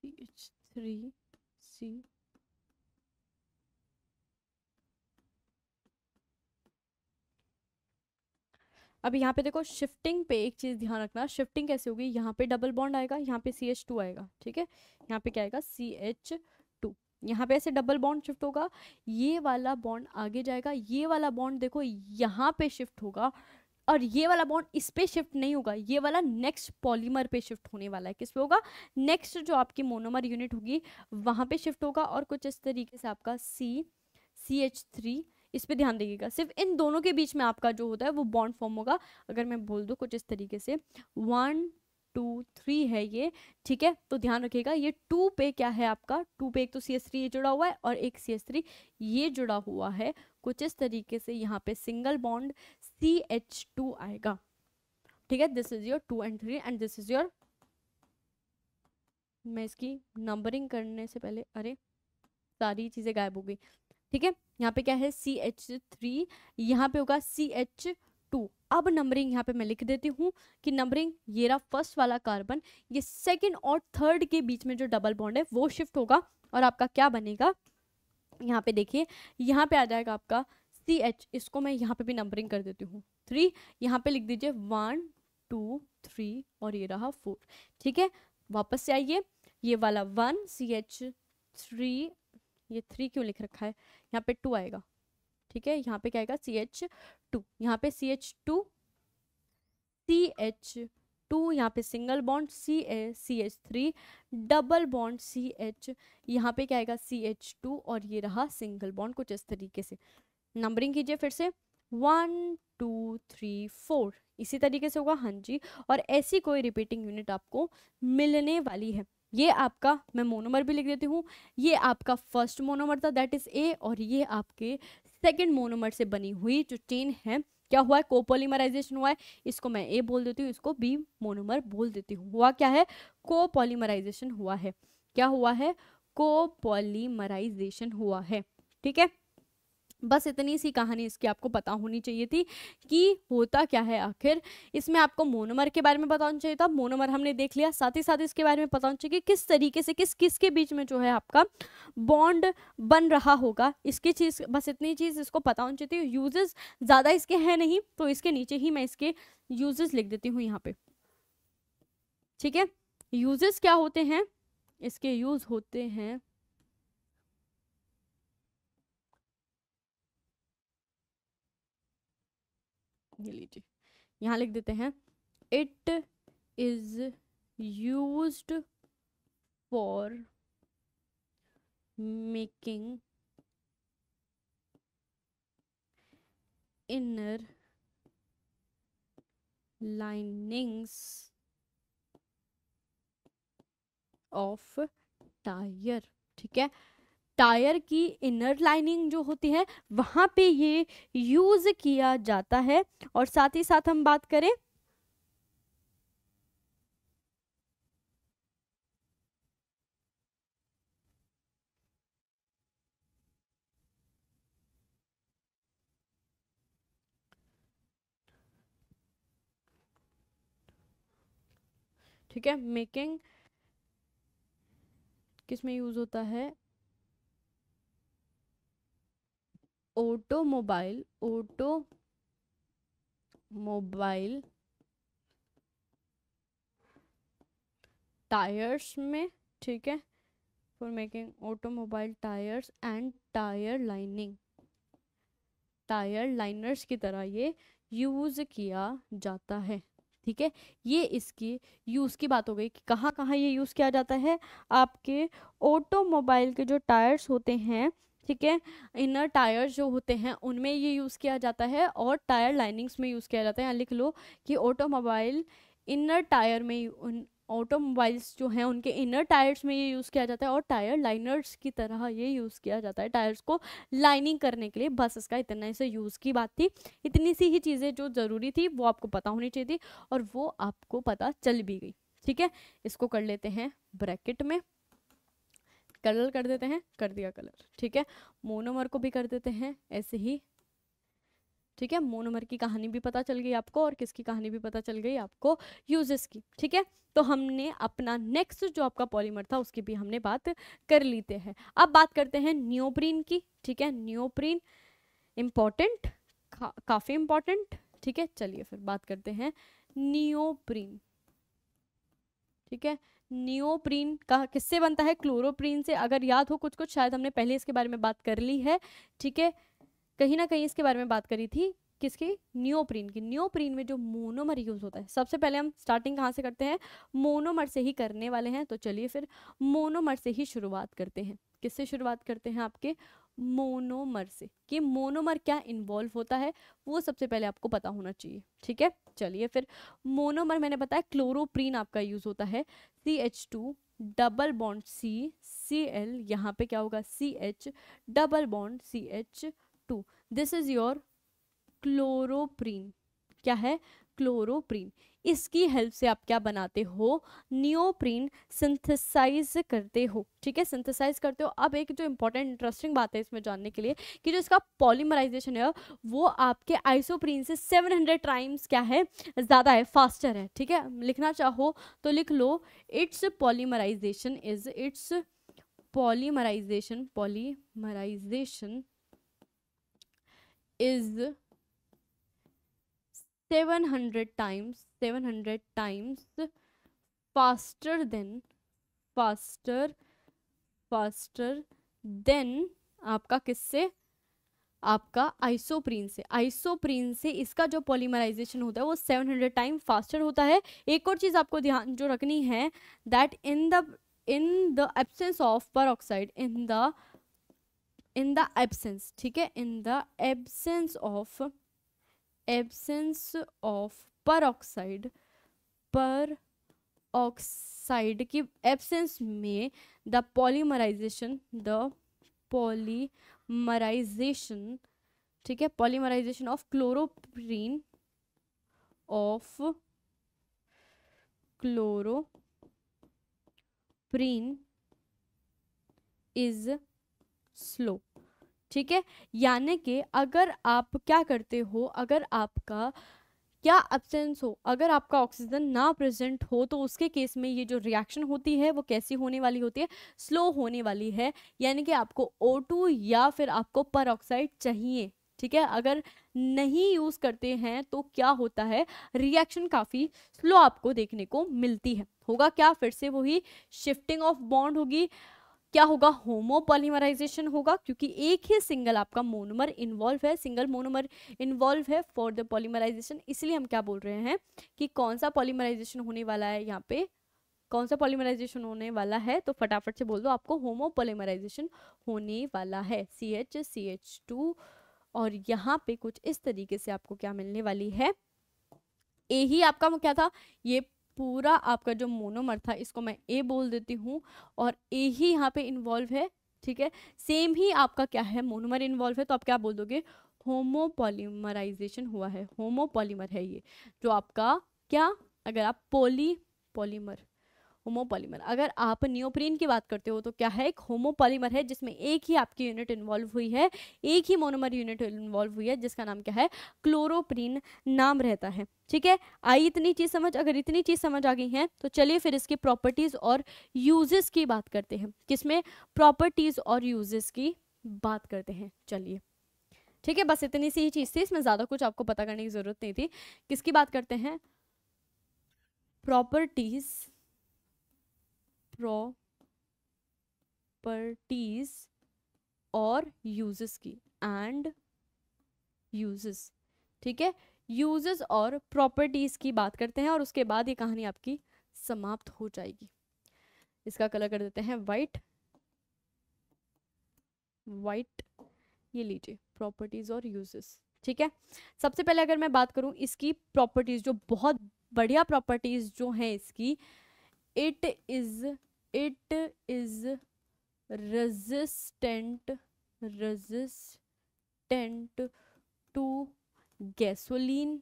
CH3C। अब यहाँ पे देखो शिफ्टिंग पे एक चीज ध्यान रखना, शिफ्टिंग कैसे होगी, यहाँ पे डबल बॉन्ड आएगा, यहाँ पे CH2 आएगा, ठीक है, यहाँ पे क्या आएगा CH2, यहाँ पे ऐसे डबल बॉन्ड शिफ्ट होगा, ये वाला बॉन्ड आगे जाएगा, ये वाला बॉन्ड देखो यहाँ पे शिफ्ट होगा और ये वाला बॉन्ड इस पे शिफ्ट नहीं होगा, ये वाला नेक्स्ट पॉलीमर पे शिफ्ट होने वाला है। किस पे होगा? नेक्स्ट जो आपकी मोनोमर यूनिट होगी वहां पे शिफ्ट होगा। और कुछ इस तरीके से आपका CH3, इस पे ध्यान दीजिएगा, सिर्फ इन दोनों के बीच में आपका जो होता है वो बॉन्ड फॉर्म होगा। अगर मैं बोल दूं कुछ इस तरीके से 1 2 3 है ये, ठीक है, तो ध्यान रखिएगा ये 2 पे क्या है आपका, 2 पे एक तो CH3 ये जुड़ा हुआ है और एक CH3 ये जुड़ा हुआ है। कुछ इस तरीके से यहाँ पे सिंगल बॉन्ड CH2 आएगा, ठीक है। This is your 2 and 3 and this is your, मैं इसकी नंबरिंग करने से पहले, अरे सारी चीजें गायब हो गई, ठीक है। यहाँ पे क्या है CH3, यहाँ पे होगा CH2। अब नंबरिंग यहाँ पे मैं लिख देती हूँ कि नंबरिंग ये रहा फर्स्ट वाला कार्बन, ये सेकंड और थर्ड के बीच में जो डबल बॉन्ड है वो शिफ्ट होगा और आपका क्या बनेगा, यहाँ पे देखिए, यहाँ पे आ जाएगा आपका CH, इसको मैं यहाँ पे भी नंबरिंग कर देती हूँ 3, यहाँ पे लिख दीजिए 1 2 3 और ये रहा 4, ठीक है। वापस से आइए, ये वाला 1 CH3, ये 3 क्यों लिख रखा है, यहाँ पे 2 आएगा, ठीक है। यहाँ पे क्या आएगा CH2, यहाँ पे CH2 यहाँ पे single bond CH3 double bond CH, यहाँ पे क्या आएगा CH2 और ये रहा सिंगल बॉन्ड। कुछ इस तरीके से नंबरिंग कीजिए फिर से 1 2 3 4, इसी तरीके से होगा, हाँ जी। और ऐसी कोई रिपीटिंग यूनिट आपको मिलने वाली है। ये आपका, मैं मोनोमर भी लिख देती हूँ, ये आपका फर्स्ट मोनोमर था दैट इज A, और ये आपके सेकेंड मोनोमर से बनी हुई जो चेन है, क्या हुआ है, कोपॉलीमराइजेशन हुआ है। इसको मैं A बोल देती हूँ, इसको B मोनोमर बोल देती हूँ। हुआ क्या है, कोपॉलीमराइजेशन हुआ है। क्या हुआ है, कोपॉलीमराइजेशन हुआ है, ठीक है। बस इतनी सी कहानी इसकी आपको पता होनी चाहिए थी कि होता क्या है आखिर। इसमें आपको मोनोमर के बारे में पता होना चाहिए था, मोनोमर हमने देख लिया, साथ ही साथ इसके बारे में पता होना चाहिए कि किस तरीके से किस के बीच में जो है आपका बॉन्ड बन रहा होगा। इसकी चीज़, बस इतनी चीज़ इसको पता होनी चाहिए थी। यूजेस ज़्यादा इसके हैं नहीं, तो इसके नीचे ही मैं इसके यूजेस लिख देती हूँ यहाँ पे, ठीक है। यूजेस क्या होते हैं, इसके यूज होते हैं, ये लीजिए यहाँ लिख देते हैं, it is used for making inner linings of tyre, ठीक है। टायर की इनर लाइनिंग जो होती है वहां पे ये यूज किया जाता है। और साथ ही साथ हम बात करें, ठीक है, मेकिंग किसमें यूज होता है, ऑटोमोबाइल टायर्स में, ठीक है, for making automobile tyres and tyre liners की तरह ये यूज किया जाता है, ठीक है। ये इसकी यूज की बात हो गई कि कहाँ कहाँ ये यूज किया जाता है। आपके ऑटोमोबाइल के जो टायर्स होते हैं, ठीक है, इनर टायर्स जो होते हैं उनमें ये यूज किया जाता है और टायर लाइनिंग्स में यूज किया जाता है। यहाँ लिख लो कि ऑटोमोबाइल इनर टायर में, ऑटोमोबाइल्स जो हैं उनके इनर टायर्स में ये यूज़ किया जाता है और टायर लाइनर्स की तरह ये यूज़ किया जाता है टायर्स को लाइनिंग करने के लिए। बस इसका इतना से यूज़ की बात थी, इतनी सी ही चीज़ें जो ज़रूरी थी वो आपको पता होनी चाहिए थी और वो आपको पता चल भी गई, ठीक है। इसको कर लेते हैं ब्रैकेट में, कलर कर देते हैं, कर दिया कलर, ठीक है। मोनोमर को भी कर देते हैं ऐसे ही, ठीक है। मोनोमर की कहानी भी पता चल गई आपको और किसकी कहानी भी पता चल गई आपको, यूजेस की, ठीक है। तो हमने अपना नेक्स्ट जो आपका पॉलीमर था उसकी भी हमने बात कर लेते हैं। अब बात करते हैं नियोप्रीन की, ठीक है। नियोप्रीन इम्पॉर्टेंट, काफी इम्पॉर्टेंट, ठीक है। चलिए फिर बात करते हैं नियोप्रीन, ठीक है। नियोप्रीन का किससे बनता है, क्लोरोप्रीन से। अगर याद हो कुछ शायद हमने पहले इसके बारे में बात कर ली है, ठीक है, कहीं ना कहीं इसके बारे में बात करी थी। किसकी, नियोप्रीन की। नियोप्रीन में जो मोनोमर यूज होता है, सबसे पहले हम स्टार्टिंग कहाँ से करते हैं, मोनोमर से ही करने वाले हैं। तो चलिए फिर मोनोमर से ही शुरुआत करते हैं। किससे शुरुआत करते हैं, आपके मोनोमर से। कि मोनोमर क्या इन्वॉल्व होता है वो सबसे पहले आपको पता होना चाहिए, ठीक है। चलिए फिर मोनोमर मैंने बताया क्लोरोप्रीन आपका यूज होता है, CH2 डबल बॉन्ड CCl, यहाँ पे क्या होगा CH double bond CH2, this is your chloroprene. क्या है, क्लोरोप्रीन। इसकी हेल्प से आप क्या बनाते हो, नियोप्रीन सिंथेसाइज करते हो, ठीक है, सिंथेसाइज करते हो। अब एक जो इंपॉर्टेंट इंटरेस्टिंग बात है इसमें जानने के लिए कि जो इसका पॉलीमराइजेशन है वो आपके आइसोप्रीन से 700 टाइम्स क्या है, ज़्यादा है, फास्टर है, ठीक है। लिखना चाहो तो लिख लो, it's polymerisation is 700 times faster than आपका किससे, आपका आइसोप्रीन से। आइसोप्रीन से इसका जो पॉलीमराइजेशन होता है वो 700 टाइम फास्टर होता है। एक और चीज आपको ध्यान जो रखनी है, that in the absence of peroxide, in the absence, ठीक है, in the absence of peroxide की एब्सेंस में द पॉलीमराइजेशन, ठीक है, polymerisation of chloroprene is slow, ठीक है। यानी कि अगर आप क्या करते हो, अगर आपका क्या एब्सेंस हो, अगर आपका ऑक्सीजन ना प्रेजेंट हो, तो उसके केस में ये जो रिएक्शन होती है वो कैसी होने वाली होती है, स्लो होने वाली है। यानी कि आपको O2 या फिर आपको पेरोक्साइड चाहिए, ठीक है। अगर नहीं यूज करते हैं तो क्या होता है, रिएक्शन काफी स्लो आपको देखने को मिलती है। होगा क्या, फिर से वही शिफ्टिंग ऑफ बॉन्ड होगी, क्या होगा, होमोपॉलीमराइजेशन होगा, क्योंकि एक ही सिंगल आपका मोनोमर इन्वॉल्व है, सिंगल मोनोमर इन्वॉल्व है फॉर द पॉलीमराइजेशन। इसलिए हम क्या बोल रहे हैं कि कौन सा पॉलीमराइजेशन होने वाला है, यहाँ पे कौन सा पॉलीमराइजेशन होने वाला है, तो फटाफट से बोल दो, आपको होमोपॉलीमराइजेशन होने वाला है, CH2। और यहाँ पे कुछ इस तरीके से आपको क्या मिलने वाली है, ए ही आपका क्या था, ये पूरा आपका जो मोनोमर था इसको मैं ए बोल देती हूँ, और ए ही यहाँ पे इन्वॉल्व है, ठीक है। सेम ही आपका क्या है, मोनोमर इन्वॉल्व है, तो आप क्या बोल दोगे, होमोपॉलीमराइजेशन हुआ है, होमोपॉलीमर है ये जो आपका क्या, अगर आप पॉलीमर होमोपॉलीमर, अगर आप नियोप्रीन की बात करते हो तो क्या है, एक होमोपॉलीमर है जिसमें एक ही आपकी यूनिट इन्वॉल्व हुई है, एक ही मोनोमर यूनिट इन्वॉल्व हुई है, जिसका नाम क्या है, क्लोरोप्रीन नाम रहता है, ठीक है। आई इतनी चीज समझ, अगर इतनी चीज समझ आ गई है तो चलिए फिर इसकी प्रॉपर्टीज और यूजेस की बात करते हैं। किसमें, प्रॉपर्टीज और यूजेस की बात करते हैं, चलिए, ठीक है। बस इतनी सी ही चीज थी, इसमें ज्यादा कुछ आपको पता करने की जरूरत नहीं थी। किसकी बात करते हैं, प्रॉपर्टीज और यूजेस की, एंड यूजेस, ठीक है, यूजेस और प्रॉपर्टीज की बात करते हैं, और उसके बाद ये कहानी आपकी समाप्त हो जाएगी। इसका कलर कर देते हैं वाइट, ये लीजिए, प्रॉपर्टीज और यूजेस, ठीक है। सबसे पहले अगर मैं बात करूं इसकी प्रॉपर्टीज, जो बहुत बढ़िया प्रॉपर्टीज जो हैं इसकी, it is resistant to gasoline,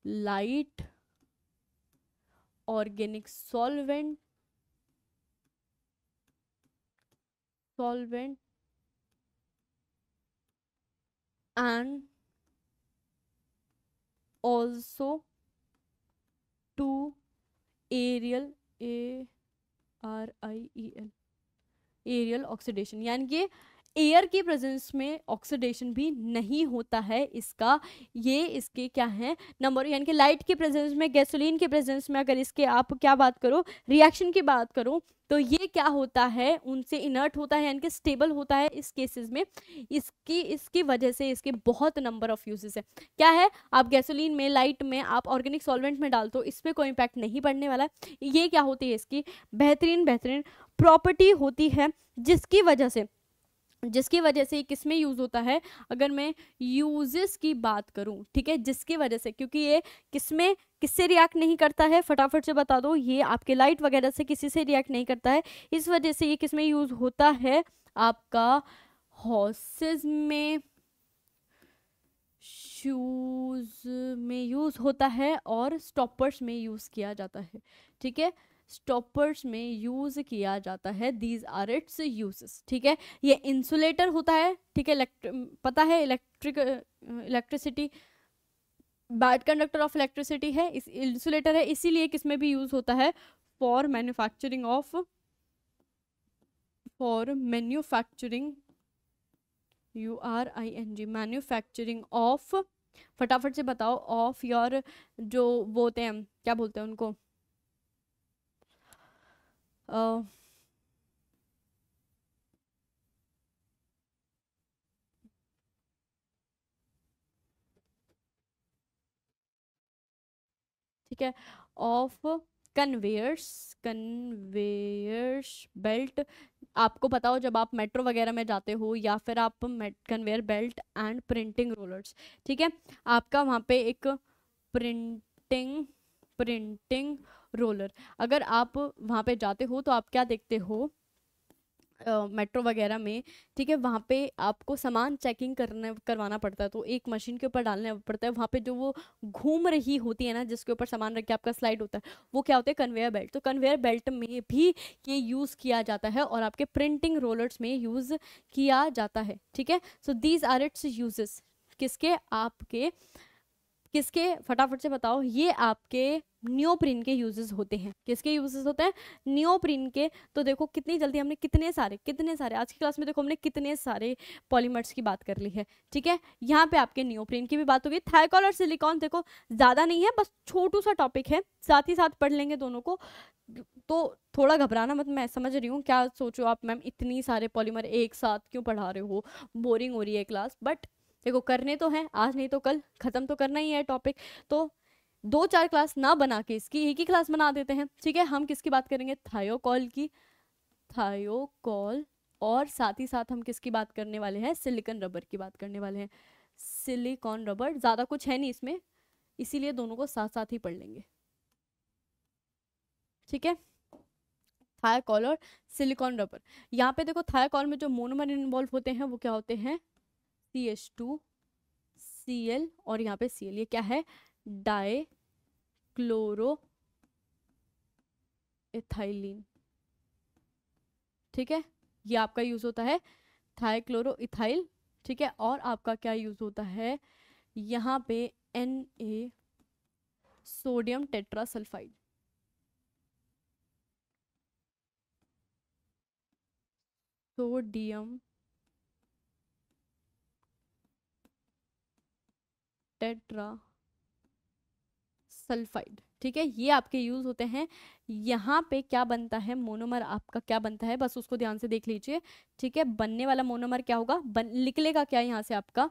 light, organic solvent and also to aerial oxidation, यानी कि एयर की प्रेजेंस में ऑक्सीडेशन भी नहीं होता है इसका, ये इसके क्या है नंबर, यानी कि लाइट की प्रेजेंस में, गैसोलीन की प्रेजेंस में अगर इसके आप क्या बात करो, रिएक्शन की बात करो, तो ये क्या होता है, उनसे इनर्ट होता है, यानी कि स्टेबल होता है इस केसेस में। इसकी वजह से इसके बहुत नंबर ऑफ यूजेस है। क्या है, आप गैसोलीन में, लाइट में, आप ऑर्गेनिक सॉल्वेंट में डाल दो, इसमें कोई इम्पैक्ट नहीं पड़ने वाला है। ये क्या होती है, इसकी बेहतरीन प्रॉपर्टी होती है, जिसकी वजह से किस में यूज होता है, अगर मैं यूजेस की बात करूं, ठीक है, जिसकी वजह से, क्योंकि ये किससे रिएक्ट नहीं करता है, फटाफट से बता दो, ये आपके लाइट वगैरह से किसी से रिएक्ट नहीं करता है, इस वजह से ये किस में यूज होता है, आपका हॉर्सेस में, शूज में यूज होता है, और स्टॉपर्स में यूज किया जाता है, ठीक है, स्टॉपर्स में यूज किया जाता है। दीज आर इट्स यूजेस, ठीक है। ये इंसुलेटर होता है, ठीक है, पता है electricity, bad conductor of electricity है, इस इंसुलेटर है, इसीलिए किसमें भी यूज होता है, फॉर मैन्युफैक्चरिंग मैन्युफैक्चरिंग ऑफ, फटाफट से बताओ, ऑफ योर, जो वो होते हैं, क्या बोलते हैं उनको, ठीक है, ऑफ कन्वेयर्स बेल्ट। आपको पता हो जब आप मेट्रो वगैरह में जाते हो, या फिर आप conveyor belt and printing rollers, ठीक है, आपका वहाँ पे एक प्रिंटिंग रोलर, अगर आप वहाँ पे जाते हो तो आप क्या देखते हो, मेट्रो वगैरह में, ठीक है, वहाँ पे आपको सामान चेकिंग करवाना पड़ता है, तो एक मशीन के ऊपर डालना पड़ता है, वहाँ पे जो वो घूम रही होती है ना, जिसके ऊपर सामान रख के आपका स्लाइड होता है, वो क्या होता है, कन्वेयर बेल्ट। तो कन्वेयर बेल्ट में भी ये यूज़ किया जाता है, और आपके प्रिंटिंग रोलर्स में यूज़ किया जाता है, ठीक है। So these are its uses, किसके फटाफट से बताओ, ये आपके नियोप्रीन के यूजेस होते हैं। किसके यूजेस होते हैं, नियोप्रीन के। तो देखो कितनी जल्दी हमने कितने सारे आज की क्लास में देखो हमने कितने सारे पॉलीमर्स की बात कर ली है, ठीक है। यहाँ पे आपके नियोप्रीन की भी बात होगी, थाइकोल और सिलिकॉन देखो ज़्यादा नहीं है, बस छोटू सा टॉपिक है, साथ ही साथ पढ़ लेंगे दोनों को, तो थोड़ा घबराना मत, मैं समझ रही हूँ क्या सोचो आप, मैम इतनी सारे पॉलीमर एक साथ क्यों पढ़ा रहे हो, बोरिंग हो रही है क्लास, बट देखो करने तो हैं, आज नहीं तो कल खत्म तो करना ही है टॉपिक, तो 2-4 क्लास ना बना के इसकी एक ही क्लास बना देते हैं, ठीक है। हम किसकी बात करेंगे, थायोकॉल, और साथ ही साथ हम किसकी बात करने वाले हैं, सिलिकॉन रबर की बात करने वाले हैं। सिलिकॉन रबर ज़्यादा कुछ है नहीं इसमें, इसीलिए दोनों को साथ साथ ही पढ़ लेंगे, ठीक है। थायोकॉल और सिलिकॉन रबर, यहाँ पे देखो थायोकॉल में जो मोनोमर इन्वॉल्व होते हैं वो क्या होते हैं, CH2 Cl, और यहाँ पे Cl, ये क्या है, डाई क्लोरो इथाइलिन, ठीक है, ये आपका यूज होता है थाइक्लोरो इथाइल, ठीक है। और आपका क्या यूज होता है यहाँ पे, Na sodium tetrasulphide, sodium tetra sulphide, ठीक है, ये आपके यूज होते हैं। यहाँ पे क्या बनता है, मोनोमर आपका क्या बनता है, बस उसको ध्यान से देख लीजिए, ठीक है। बनने वाला मोनोमर क्या होगा, निकलेगा क्या यहाँ से आपका,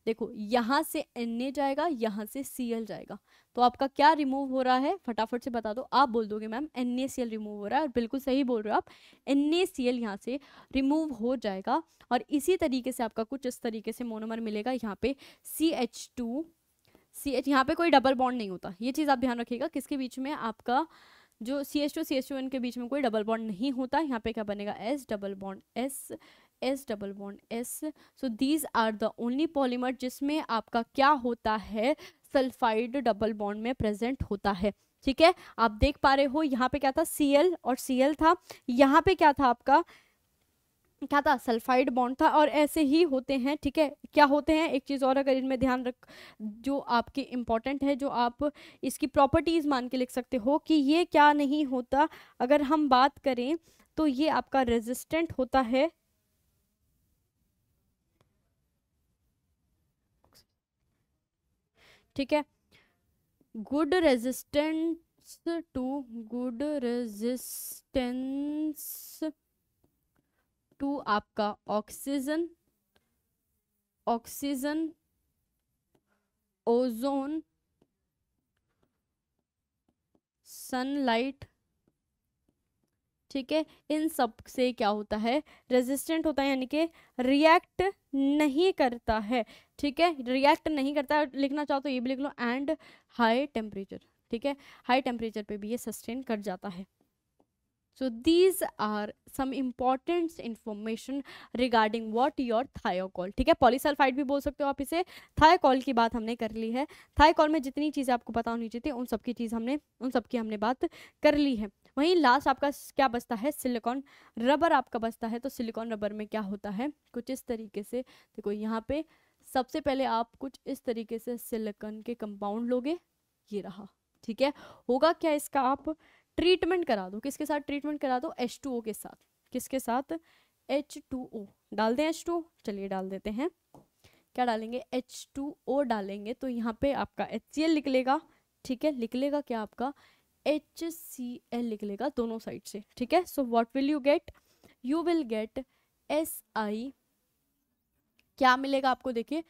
देखो यहाँ से Na जाएगा, यहाँ से Cl जाएगा, तो आपका क्या रिमूव हो रहा है, फटाफट से बता दो, आप बोल दोगे मैम NaCl रिमूव हो रहा है, और बिल्कुल सही बोल रहे हो आप, NaCl यहाँ से रिमूव हो जाएगा, और इसी तरीके से आपका कुछ इस तरीके से मोनोमर मिलेगा, यहाँ पे CH2 CH, यहाँ पे कोई डबल बॉन्ड नहीं होता, ये चीज़ आप ध्यान रखिएगा, किसके बीच में, आपका जो CH2 CH2N के बीच में कोई डबल बॉन्ड नहीं होता, यहाँ पे क्या बनेगा, S double bond S। So these are the only polymer जिसमें आपका क्या होता है, सल्फाइड डबल बॉन्ड में प्रेजेंट होता है, ठीक है। आप देख पा रहे हो यहाँ पे क्या था, Cl और Cl था, यहाँ पे क्या था आपका, क्या था, सल्फाइड बॉन्ड था, और ऐसे ही होते हैं, ठीक है। क्या होते हैं, एक चीज़ और अगर इनमें ध्यान रख, जो आपके इम्पोर्टेंट है, जो आप इसकी प्रॉपर्टीज मान के लिख सकते हो, कि ये क्या नहीं होता, अगर हम बात करें तो ये आपका रेजिस्टेंट होता है, ठीक है। गुड रेजिस्टेंस टू आपका ऑक्सीजन, ओजोन, सनलाइट, ठीक है। इन सब से क्या होता है, रेजिस्टेंट होता है, यानी कि रिएक्ट नहीं करता है, ठीक है। रिएक्ट नहीं करता, लिखना चाहो तो ये भी लिख लो, एंड हाई टेम्परेचर, ठीक है। हाई टेम्परेचर पे भी ये सस्टेन कर जाता है। So these are some important information regarding what your thiocol, ठीक है। पॉलीसल्फाइड भी बोल सकते हो आप इसे। थायोकॉल की बात हमने कर ली है। थायोकॉल में जितनी चीज़ें आपको पता होनी चाहिए उन सब की हमने बात कर ली है। वहीं लास्ट आपका क्या बचता है, सिलिकॉन रबर आपका बचता है। तो सिलिकॉन रबर में क्या होता है, कुछ इस तरीके से, देखो यहाँ पे सबसे पहले आप कुछ इस तरीके से सिलिकॉन के कंपाउंड लोगे, ये रहा, ठीक है। होगा क्या, इसका आप ट्रीटमेंट करा दो, किसके साथ ट्रीटमेंट करा दो, H2O के साथ। किसके साथ, H2O डाल दें, H2O, चलिए डाल देते हैं। क्या डालेंगे, H2O डालेंगे तो यहाँ पे आपका HCl निकलेगा, ठीक है। निकलेगा क्या, आपका HCl निकलेगा दोनों साइड से, ठीक है। So what will you get, you will get Si, क्या मिलेगा आपको, देखिए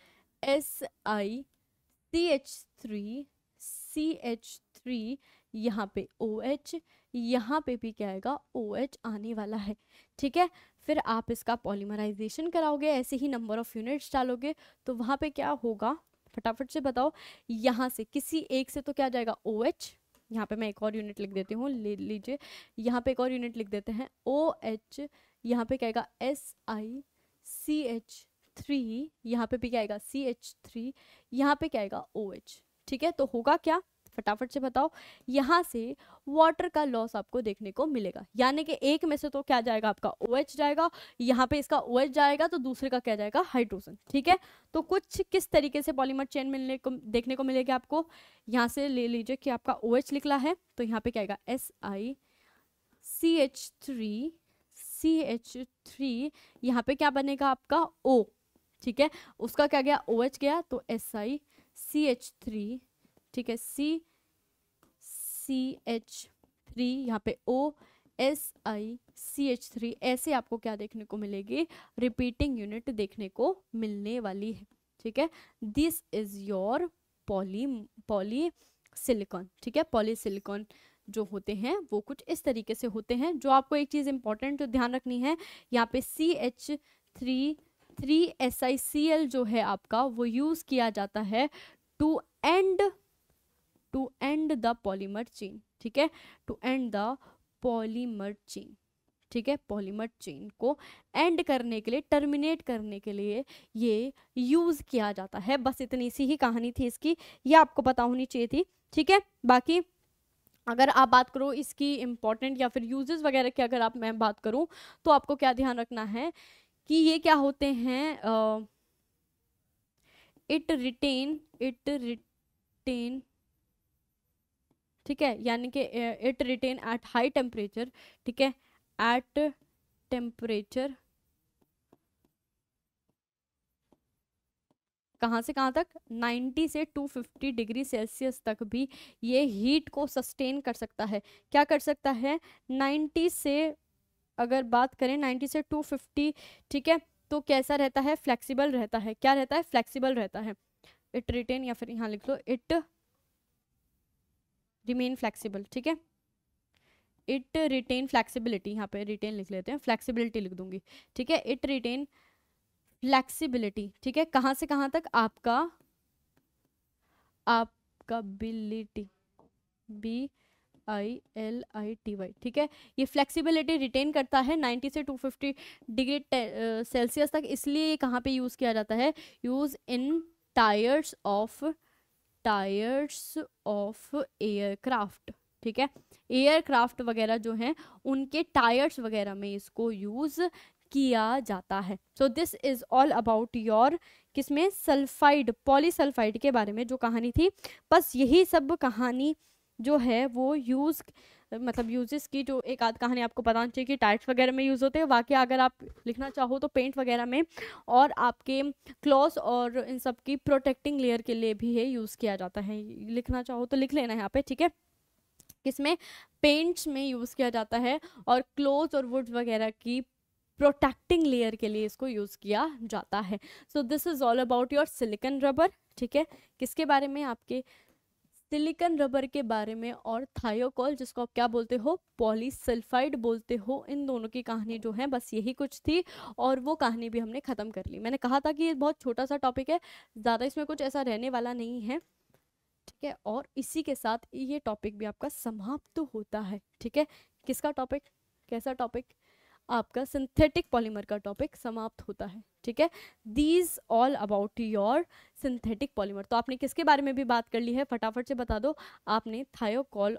CH3 यहाँ पे OH, यहाँ पे भी क्या आएगा, OH आने वाला है, ठीक है। फिर आप इसका पॉलीमराइजेशन कराओगे, ऐसे ही नंबर ऑफ यूनिट्स डालोगे तो वहाँ पे क्या होगा, फटाफट से बताओ। यहाँ से किसी एक से तो क्या जाएगा, OH, यहाँ पे मैं एक और यूनिट लिख देती हूँ, ले लीजिए, यहाँ पे एक और यूनिट लिख देते हैं, OH, यहाँ पे क्या आएगा SiCH3, यहाँ पे भी क्या आएगा CH3, यहाँ पे क्या आएगा OH, ठीक है। तो होगा क्या, फटाफट से बताओ, यहाँ से वाटर का लॉस आपको देखने को मिलेगा, यानी कि एक में से तो क्या जाएगा, आपका OH जाएगा, यहाँ पे इसका OH जाएगा तो दूसरे का क्या जाएगा, हाइड्रोजन, ठीक है। तो कुछ किस तरीके से पॉलीमर चेन मिलने को देखने को मिलेगा आपको, यहाँ से ले लीजिए कि आपका OH निकला है तो यहाँ पे क्या आएगा SiCH3, यहाँ पे क्या बनेगा आपका O, ठीक है। उसका क्या गया, OH गया तो SiCH3, ठीक है, CH3, यहाँ पे OSiCH3, ऐसे आपको क्या देखने को मिलेगी, रिपीटिंग यूनिट देखने को मिलने वाली है, ठीक है। दिस इज योर पॉलीसिलिकॉन, ठीक है। पॉलीसिलिकॉन जो होते हैं वो कुछ इस तरीके से होते हैं। जो आपको एक चीज़ इंपॉर्टेंट ध्यान रखनी है, यहाँ पे CH3SiCl जो है आपका, वो यूज़ किया जाता है to end the polymer chain, ठीक है, to end the polymer chain, ठीक है। पॉलीमर चेन को एंड करने के लिए, टर्मिनेट करने के लिए ये यूज किया जाता है। बस इतनी सी ही कहानी थी इसकी, ये आपको पता होनी चाहिए थी, ठीक है। बाकी अगर आप बात करो इसकी इम्पोर्टेंट या फिर यूजेस वगैरह की, अगर आप मैं बात करूं तो आपको क्या ध्यान रखना है कि ये क्या होते हैं, इट रिटेन, ठीक है, यानी कि it retain at high temperature, ठीक है, एट टेम्परेचर कहाँ से कहाँ तक, 90 से 250 डिग्री सेल्सियस तक भी ये हीट को सस्टेन कर सकता है। क्या कर सकता है, 90 से, अगर बात करें 90 से 250, ठीक है, तो कैसा रहता है, फ्लेक्सिबल रहता है। क्या रहता है, फ्लेक्सिबल रहता है। इट रिटेन, या फिर यहाँ लिख लो इट रिमेन फ्लेक्सिबल, ठीक है। इट रिटेन फ्लेक्सिबिलिटी, यहाँ पे रिटेन लिख लेते हैं, फ्लेक्सिबिलिटी लिख दूंगी, ठीक है। इट रिटेन फ्लेक्सिबिलिटी, ठीक है, कहाँ से कहाँ तक, आपका बिलिटी, BILITY, ठीक है। ये फ्लेक्सिबिलिटी रिटेन करता है 90 से 250 डिग्री सेल्सियस तक। इसलिए ये कहाँ पे यूज़ किया जाता है, use in tyres of aircraft, ठीक है। एयरक्राफ्ट वगैरह जो हैं उनके टायर्स वगैरह में इसको यूज़ किया जाता है। So this is all about your, किसमें, सल्फाइड, पॉलीसल्फाइड के बारे में जो कहानी थी, बस यही सब कहानी जो है वो यूज़ मतलब यूजेस की जो एक आध कहानी आपको पता चाहिए कि टाइट्स वगैरह में यूज़ होते हैं, बाकी अगर आप लिखना चाहो तो पेंट वगैरह में और आपके क्लॉथ और इन सब की प्रोटेक्टिंग लेयर के लिए भी है यूज़ किया जाता है। लिखना चाहो तो लिख लेना यहाँ पे, ठीक है। किसमें? पेंट्स में यूज़ किया जाता है और क्लोथ और वुड्स वगैरह की प्रोटेक्टिंग लेयर के लिए इसको यूज़ किया जाता है। So this is all about your silicone rubber, ठीक है। किसके बारे में? आपके सिलिकॉन रबर के बारे में और थायोकोल, जिसको आप क्या बोलते हो? पॉलीसल्फाइड बोलते हो। इन दोनों की कहानी जो है बस यही कुछ थी और वो कहानी भी हमने ख़त्म कर ली। मैंने कहा था कि ये बहुत छोटा सा टॉपिक है, ज़्यादा इसमें कुछ ऐसा रहने वाला नहीं है, ठीक है। और इसी के साथ ये टॉपिक भी आपका समाप्त होता है, ठीक है। किसका टॉपिक? कैसा टॉपिक? आपका सिंथेटिक पॉलीमर का टॉपिक समाप्त होता है, ठीक है। These all about your synthetic polymer. तो आपने किसके बारे में भी बात कर ली है? फटाफट से बता दो। आपने थायोकोल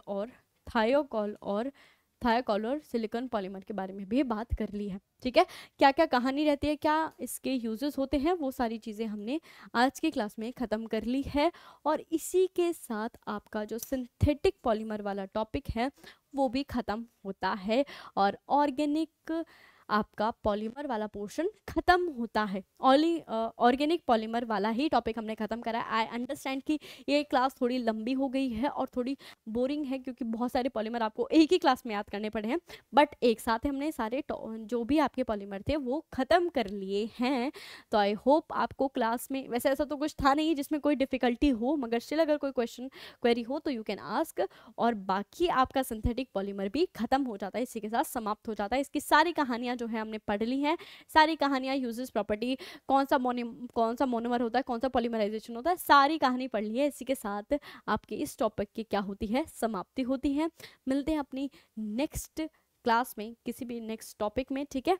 और सिलिकॉन पॉलीमर के बारे में भी बात कर ली है, ठीक है। क्या क्या कहानी रहती है, क्या इसके यूजेस होते हैं, वो सारी चीज़ें हमने आज की क्लास में ख़त्म कर ली है। और इसी के साथ आपका जो सिंथेटिक पॉलीमर वाला टॉपिक है वो भी ख़त्म होता है और ऑर्गेनिक आपका पॉलीमर वाला पोर्शन ख़त्म होता है। ऑर्गेनिक पॉलीमर वाला ही टॉपिक हमने ख़त्म करा है। आई अंडरस्टैंड कि ये क्लास थोड़ी लंबी हो गई है और थोड़ी बोरिंग है क्योंकि बहुत सारे पॉलीमर आपको एक ही क्लास में याद करने पड़े हैं, बट एक साथ हमने सारे जो भी आपके पॉलीमर थे वो ख़त्म कर लिए हैं। तो आई होप आपको क्लास में, वैसे ऐसा तो कुछ था नहीं जिसमें कोई डिफ़िकल्टी हो, मगर स्टिल अगर कोई क्वेरी हो तो यू कैन आस्क। और बाकी आपका सिंथेटिक पॉलीमर भी ख़त्म हो जाता है, इसी के साथ समाप्त हो जाता है। इसकी सारी कहानियाँ जो है हमने पढ़ ली हैं, सारी कहानियाँ, यूजेस, प्रॉपर्टी, कौन सा मोनोमर होता है, कौन सा पॉलीमराइजेशन होता है, सारी कहानी पढ़ ली है। इसी के साथ आपके इस टॉपिक की क्या होती है? समाप्ति होती है। मिलते हैं अपनी नेक्स्ट क्लास में किसी भी नेक्स्ट टॉपिक में, ठीक है।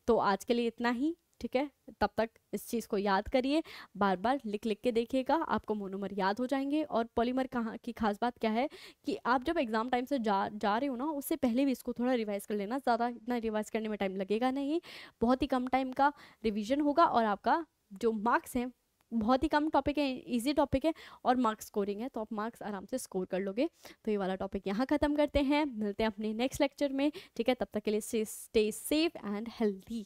तो आज के लिए इतना ही, ठीक है। तब तक इस चीज़ को याद करिए, बार बार लिख लिख के देखिएगा, आपको मोनोमर याद हो जाएंगे। और पॉलीमर कहाँ की खास बात क्या है कि आप जब एग्जाम टाइम से जा रहे हो ना, उससे पहले भी इसको थोड़ा रिवाइज कर लेना। ज़्यादा इतना रिवाइज करने में टाइम लगेगा नहीं, बहुत ही कम टाइम का रिविजन होगा और आपका जो मार्क्स हैं, बहुत ही कम टॉपिक है, इजी टॉपिक है और मार्क्स स्कोरिंग है, तो आप मार्क्स आराम से स्कोर कर लोगे। तो ये वाला टॉपिक यहाँ ख़त्म करते हैं, मिलते हैं अपने नेक्स्ट लेक्चर में, ठीक है। तब तक के लिए स्टे सेफ एंड हेल्दी।